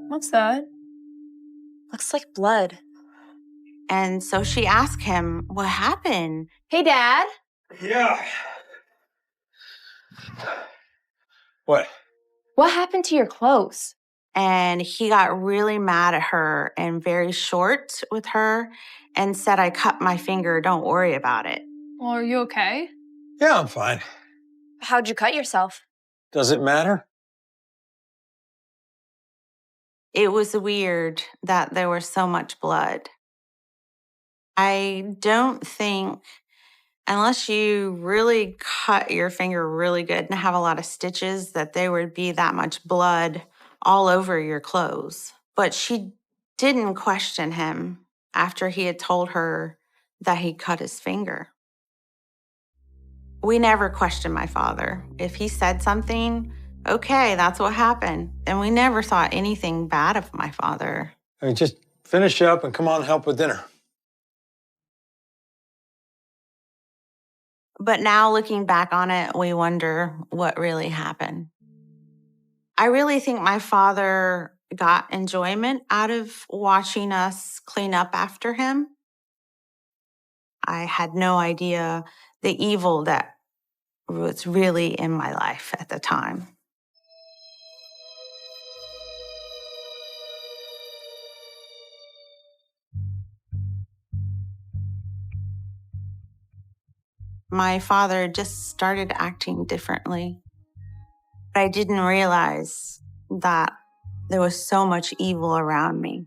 What's that? Looks like blood. And so she asked him, what happened? Hey, Dad. Yeah. What? What happened to your clothes? And he got really mad at her and very short with her and said, I cut my finger, don't worry about it. Well, are you okay? Yeah, I'm fine. How'd you cut yourself? Does it matter? It was weird that there was so much blood. I don't think, unless you really cut your finger really good and have a lot of stitches, that there would be that much blood all over your clothes. But she didn't question him after he had told her that he cut his finger. We never questioned my father. If he said something, okay, that's what happened. And we never thought anything bad of my father. I mean, just finish up and come on and help with dinner. But now looking back on it, we wonder what really happened. I really think my father got enjoyment out of watching us clean up after him. I had no idea the evil that was really in my life at the time. My father just started acting differently. But I didn't realize that there was so much evil around me.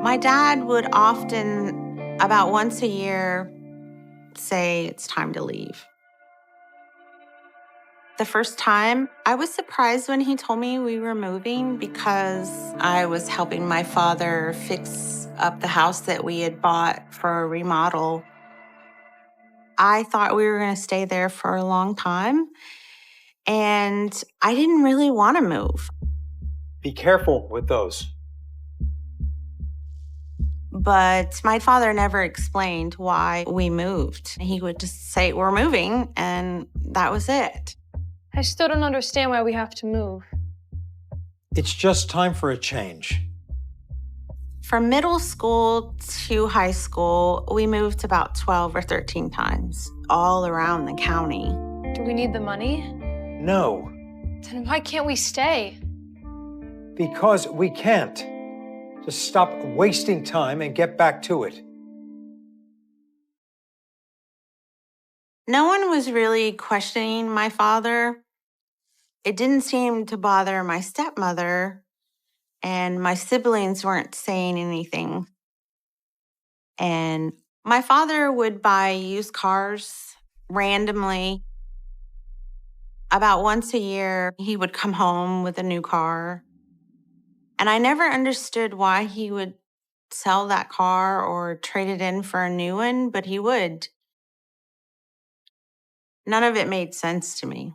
My dad would often, about once a year, say it's time to leave. The first time, I was surprised when he told me we were moving because I was helping my father fix up the house that we had bought for a remodel. I thought we were going to stay there for a long time, and I didn't really want to move. Be careful with those. But my father never explained why we moved. He would just say, we're moving, and that was it. I still don't understand why we have to move. It's just time for a change. From middle school to high school, we moved about 12 or 13 times, all around the county. Do we need the money? No, Then why can't we stay? because we can't. Just stop wasting time and get back to it. No one was really questioning my father. It didn't seem to bother my stepmother, and my siblings weren't saying anything. And my father would buy used cars randomly. About once a year, he would come home with a new car. And I never understood why he would sell that car or trade it in for a new one, but he would. None of it made sense to me.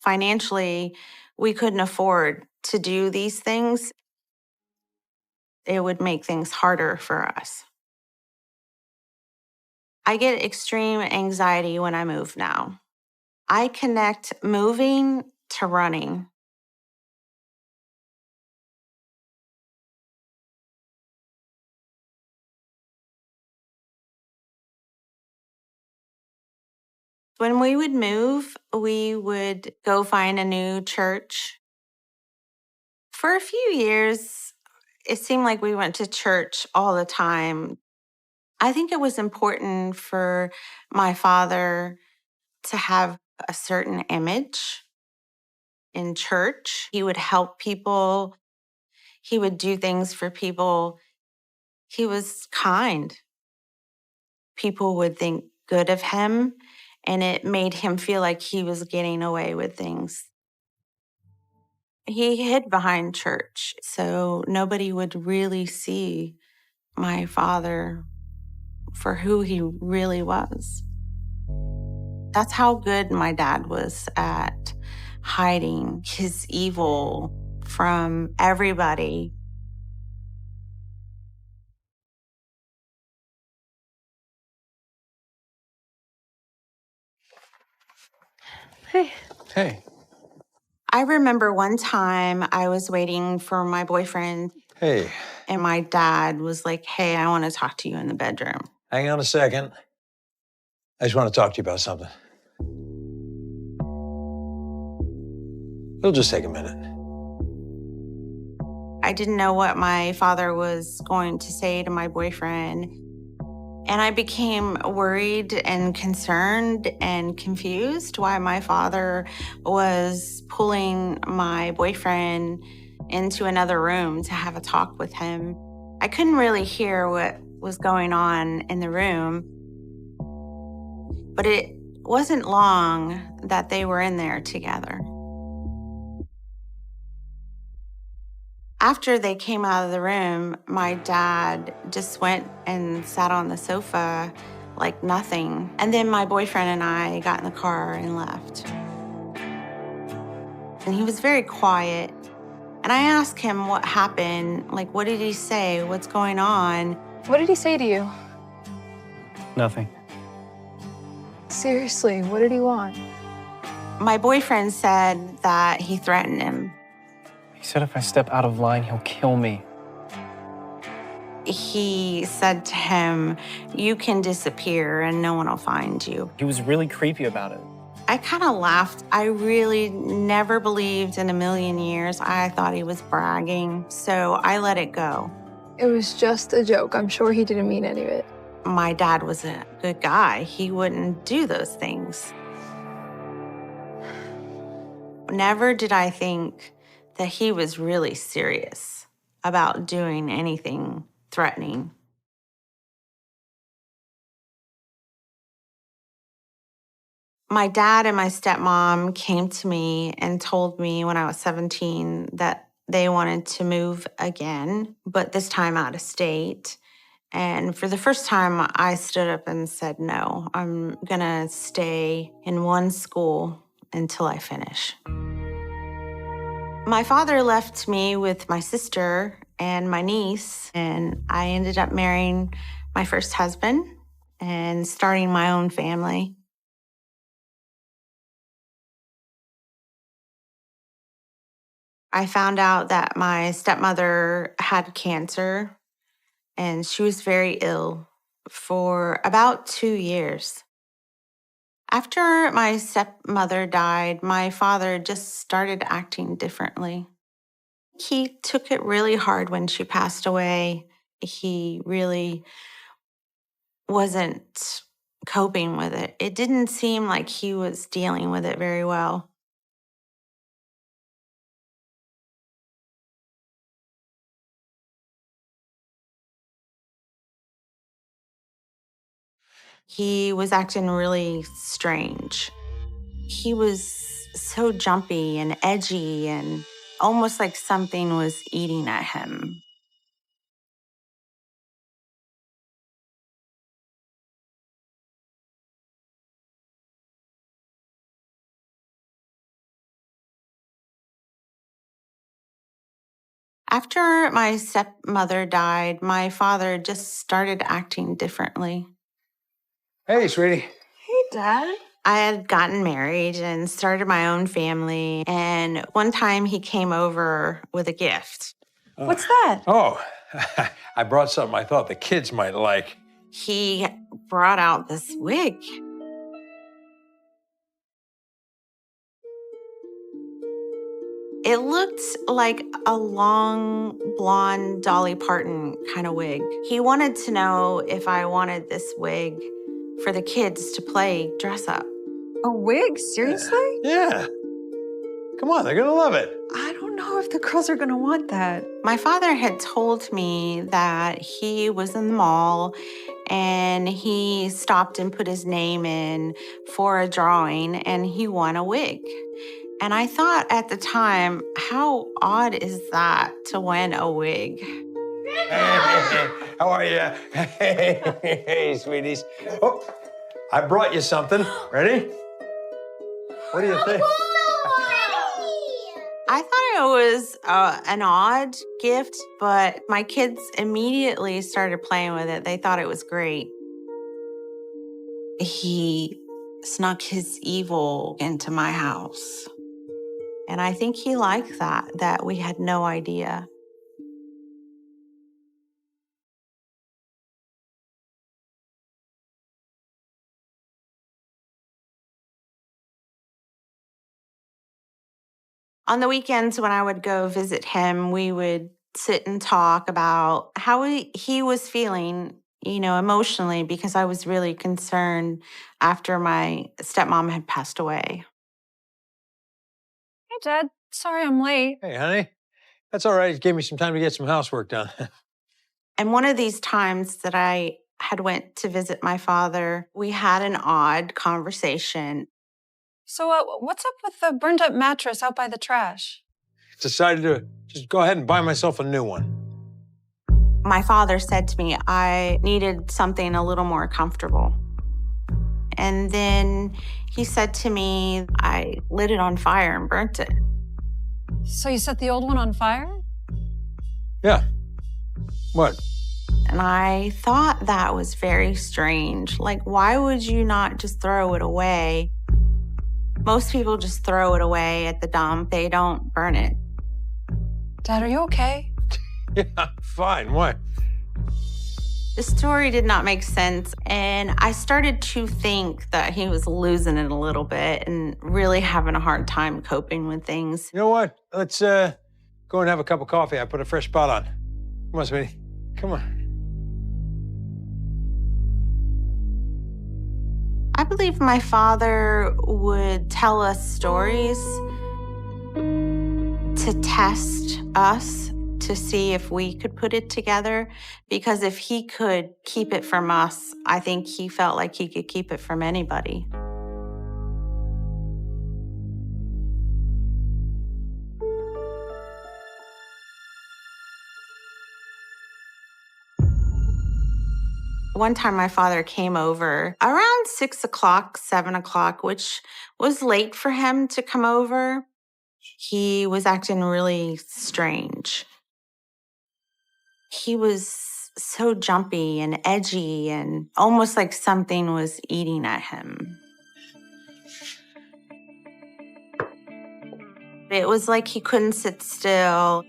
Financially, we couldn't afford to do these things. It would make things harder for us. I get extreme anxiety when I move now. I connect moving to running. When we would move, we would go find a new church. For a few years, it seemed like we went to church all the time. I think it was important for my father to have a certain image in church. He would help people. He would do things for people. He was kind. People would think good of him, and it made him feel like he was getting away with things. He hid behind church, so nobody would really see my father for who he really was. That's how good my dad was at hiding his evil from everybody. Hey. Hey. I remember one time I was waiting for my boyfriend. Hey. And my dad was like, hey, I want to talk to you in the bedroom. Hang on a second. I just want to talk to you about something. It'll just take a minute. I didn't know what my father was going to say to my boyfriend. And I became worried and concerned and confused why my father was pulling my boyfriend into another room to have a talk with him. I couldn't really hear what was going on in the room, but it wasn't long that they were in there together. After they came out of the room, my dad just went and sat on the sofa like nothing. And then my boyfriend and I got in the car and left. And he was very quiet. And I asked him what happened. Like, what did he say? What's going on? What did he say to you? Nothing. Seriously, what did he want? My boyfriend said that he threatened him. He said if I step out of line, he'll kill me. He said to him, you can disappear and no one will find you. He was really creepy about it. I kind of laughed. I really never believed in a million years. I thought he was bragging, so I let it go. It was just a joke. I'm sure he didn't mean any of it. My dad was a good guy. He wouldn't do those things. Never did I think that he was really serious about doing anything threatening. My dad and my stepmom came to me and told me when I was 17 that they wanted to move again, but this time out of state. And for the first time, I stood up and said, no, I'm gonna stay in one school until I finish. My father left me with my sister and my niece, and I ended up marrying my first husband and starting my own family. I found out that my stepmother had cancer, and she was very ill for about 2 years. After my stepmother died, my father just started acting differently. He took it really hard when she passed away. He really wasn't coping with it. It didn't seem like he was dealing with it very well. He was acting really strange. He was so jumpy and edgy and almost like something was eating at him. After my stepmother died, my father just started acting differently. Hey, sweetie. Hey, Dad. I had gotten married and started my own family, and one time he came over with a gift. What's that? Oh, I brought something I thought the kids might like. He brought out this wig. It looked like a long, blonde Dolly Parton kind of wig. He wanted to know if I wanted this wig for the kids to play dress up. A wig? Seriously? Yeah. Come on, they're gonna love it. I don't know if the girls are gonna want that. My father had told me that he was in the mall and he stopped and put his name in for a drawing and he won a wig. And I thought at the time, how odd is that to win a wig? Hey, how are you? Hey, sweeties. Oh, I brought you something. Ready? What do you think? I thought it was an odd gift, but my kids immediately started playing with it. They thought it was great. He snuck his evil into my house. And I think he liked that we had no idea. On the weekends when I would go visit him, we would sit and talk about how he was feeling, emotionally, because I was really concerned after my stepmom had passed away. Hey, Dad. Sorry I'm late. Hey, honey. That's all right. It gave me some time to get some housework done. And one of these times that I had went to visit my father, we had an odd conversation. So what's up with the burned up mattress out by the trash? Decided to just go ahead and buy myself a new one. My father said to me I needed something a little more comfortable. And then he said to me I lit it on fire and burnt it. So you set the old one on fire? Yeah. What? And I thought that was very strange. Like, why would you not just throw it away? Most people just throw it away at the dump. They don't burn it. Dad, are you okay? Yeah, fine. What? The story did not make sense, and I started to think that he was losing it a little bit and really having a hard time coping with things. You know what? Let's go and have a cup of coffee. I put a fresh spot on. Come on, sweetie. Come on. I believe my father would tell us stories to test us, to see if we could put it together. Because if he could keep it from us, I think he felt like he could keep it from anybody. One time my father came over around 6 o'clock, 7 o'clock, which was late for him to come over. He was acting really strange. He was so jumpy and edgy and almost like something was eating at him. It was like he couldn't sit still.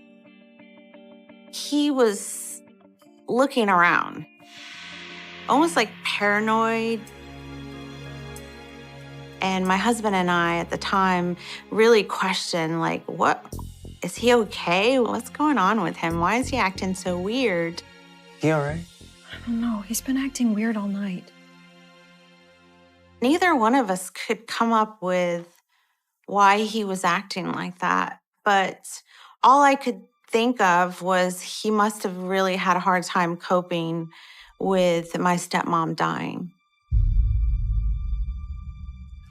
He was looking around, almost like paranoid. And my husband and I at the time really questioned, like, what, is he okay? What's going on with him? Why is he acting so weird? He all right? I don't know. He's been acting weird all night. Neither one of us could come up with why he was acting like that. But all I could think of was he must have really had a hard time coping with my stepmom dying.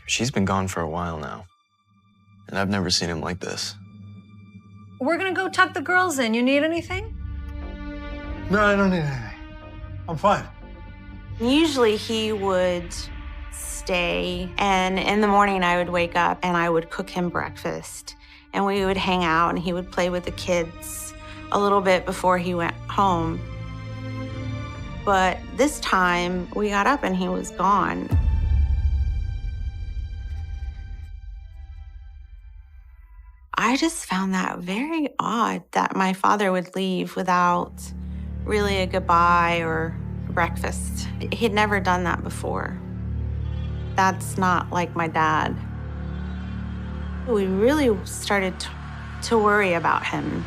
She's been gone for a while now, and I've never seen him like this. We're gonna go tuck the girls in. You need anything? No, I don't need anything. I'm fine. Usually he would stay, and in the morning I would wake up and I would cook him breakfast, and we would hang out and he would play with the kids a little bit before he went home. But this time we got up and he was gone. I just found that very odd that my father would leave without really a goodbye or breakfast. He'd never done that before. That's not like my dad. We really started to worry about him.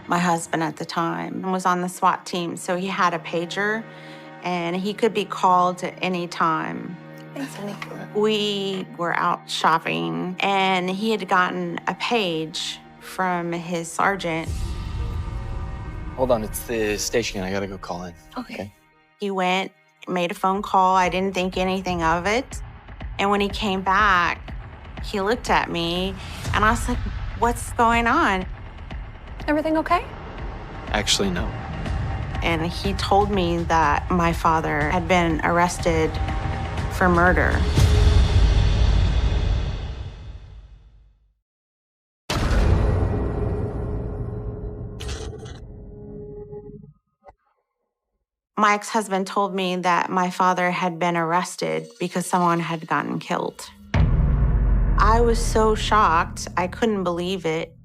My husband at the time was on the SWAT team, so he had a pager, and he could be called at any time. Thanks, honey. We were out shopping, and he had gotten a page from his sergeant. Hold on, it's the station. I gotta go call in. Okay. He went, made a phone call. I didn't think anything of it. And when he came back, he looked at me, and I was like, what's going on? Everything okay? Actually, no. And he told me that my father had been arrested for murder. My ex-husband told me that my father had been arrested because someone had gotten killed. I was so shocked, I couldn't believe it.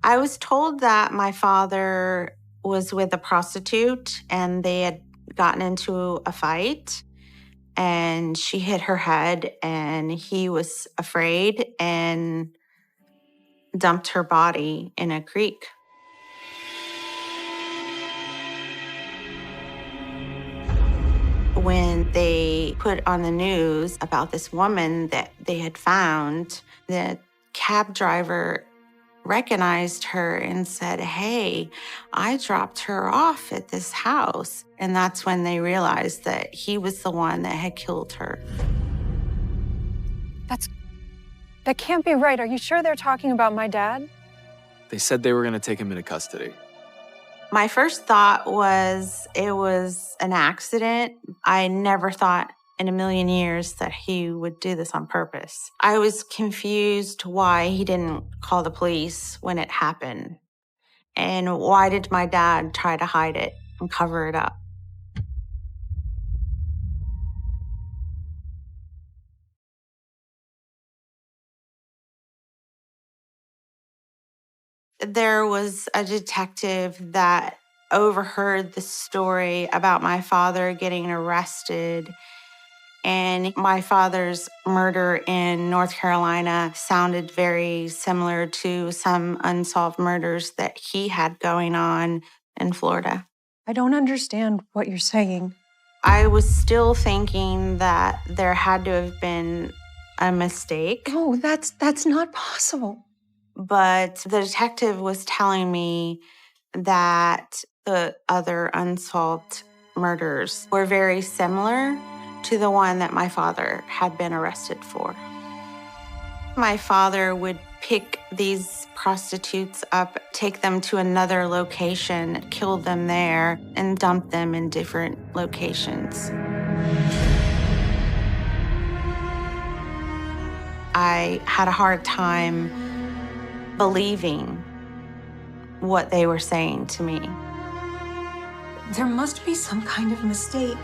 I was told that my father was with a prostitute and they had gotten into a fight and she hit her head and he was afraid and dumped her body in a creek. When they put on the news about this woman that they had found, the cab driver recognized her and said, "Hey, I dropped her off at this house." And that's when they realized that he was the one that had killed her. That can't be right. Are you sure they're talking about my dad? They said they were going to take him into custody. My first thought was it was an accident. I never thought in a million years that he would do this on purpose. I was confused why he didn't call the police when it happened. And why did my dad try to hide it and cover it up? There was a detective that overheard the story about my father getting arrested, and my father's murder in North Carolina sounded very similar to some unsolved murders that he had going on in Florida. I don't understand what you're saying. I was still thinking that there had to have been a mistake. No, that's not possible. But the detective was telling me that the other unsolved murders were very similar to the one that my father had been arrested for. My father would pick these prostitutes up, take them to another location, kill them there, and dump them in different locations. I had a hard time believing what they were saying to me. There must be some kind of mistake.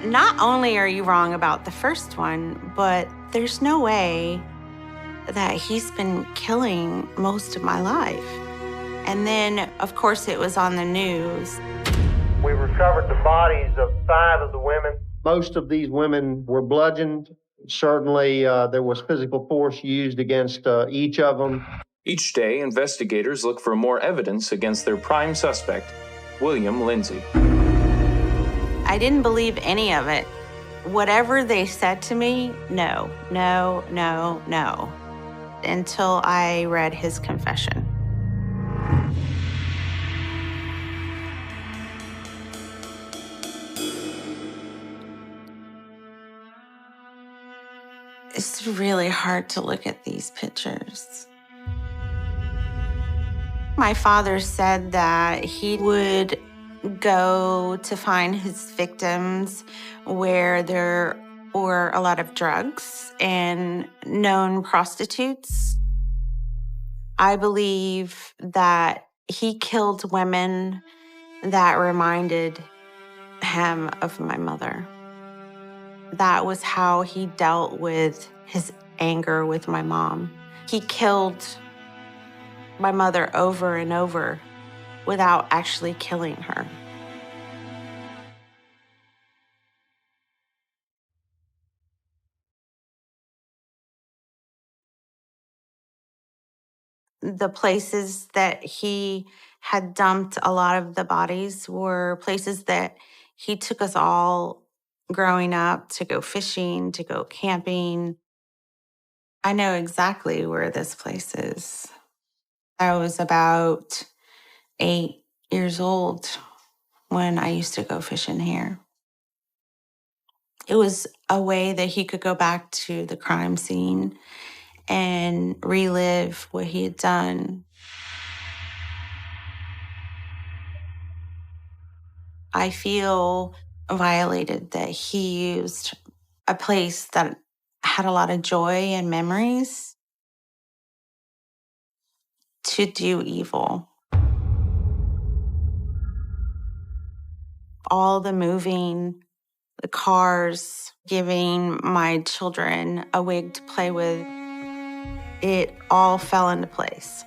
Not only are you wrong about the first one, but there's no way that he's been killing most of my life. And then, of course, it was on the news. We recovered the bodies of 5 of the women. Most of these women were bludgeoned. Certainly, there was physical force used against each of them. Each day, investigators look for more evidence against their prime suspect, William Lindsay. I didn't believe any of it. Whatever they said to me, no, no, no, no, until I read his confession. It's really hard to look at these pictures. My father said that he would go to find his victims where there were a lot of drugs and known prostitutes. I believe that he killed women that reminded him of my mother. That was how he dealt with his anger with my mom. He killed my mother over and over without actually killing her. The places that he had dumped a lot of the bodies were places that he took us all growing up to go fishing, to go camping. I know exactly where this place is. I was about 8 years old when I used to go fishing here. It was a way that he could go back to the crime scene and relive what he had done. I feel violated that he used a place that had a lot of joy and memories to do evil. All the moving, the cars, giving my children a wig to play with, it all fell into place.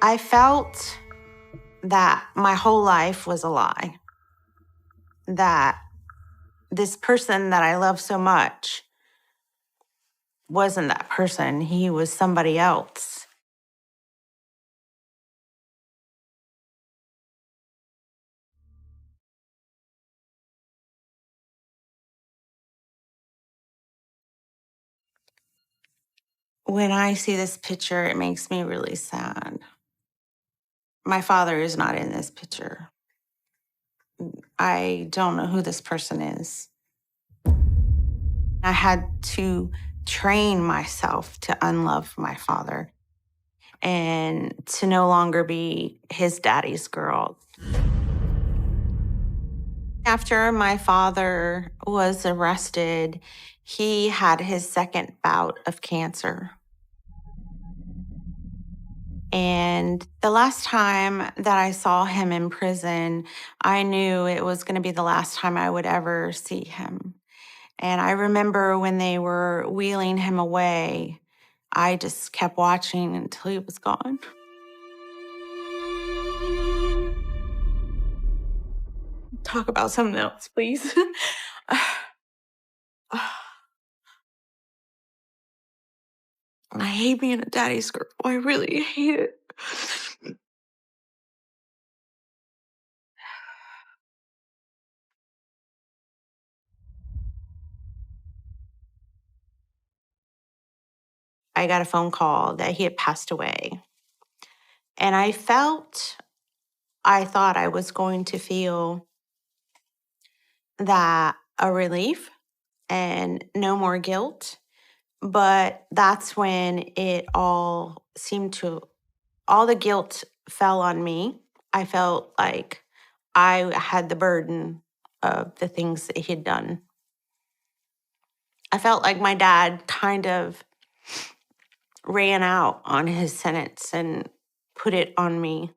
I felt that my whole life was a lie. That this person that I love so much wasn't that person. He was somebody else. When I see this picture, it makes me really sad. My father is not in this picture. I don't know who this person is. I had to train myself to unlove my father and to no longer be his daddy's girl. After my father was arrested, he had his second bout of cancer. And the last time that I saw him in prison, I knew it was going to be the last time I would ever see him. And I remember when they were wheeling him away, I just kept watching until he was gone. Talk about something else, please. I hate being a daddy's girl. I really hate it. I got a phone call that he had passed away. And I thought I was going to feel that a relief and no more guilt. But that's when all the guilt fell on me. I felt like I had the burden of the things that he had done. I felt like my dad kind of ran out on his sentence and put it on me.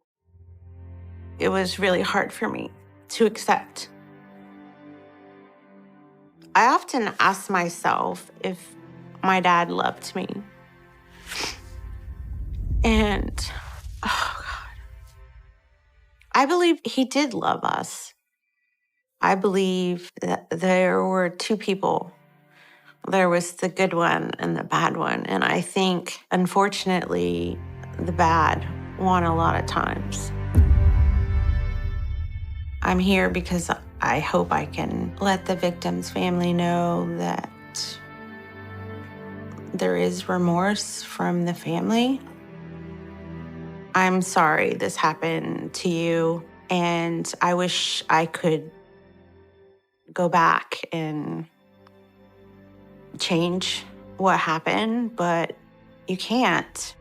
It was really hard for me to accept. I often ask myself if my dad loved me. And, oh God, I believe he did love us. I believe that there were two people. There was the good one and the bad one. And I think, unfortunately, the bad won a lot of times. I'm here because I hope I can let the victim's family know that there is remorse from the family. I'm sorry this happened to you, and I wish I could go back and change what happened, but you can't.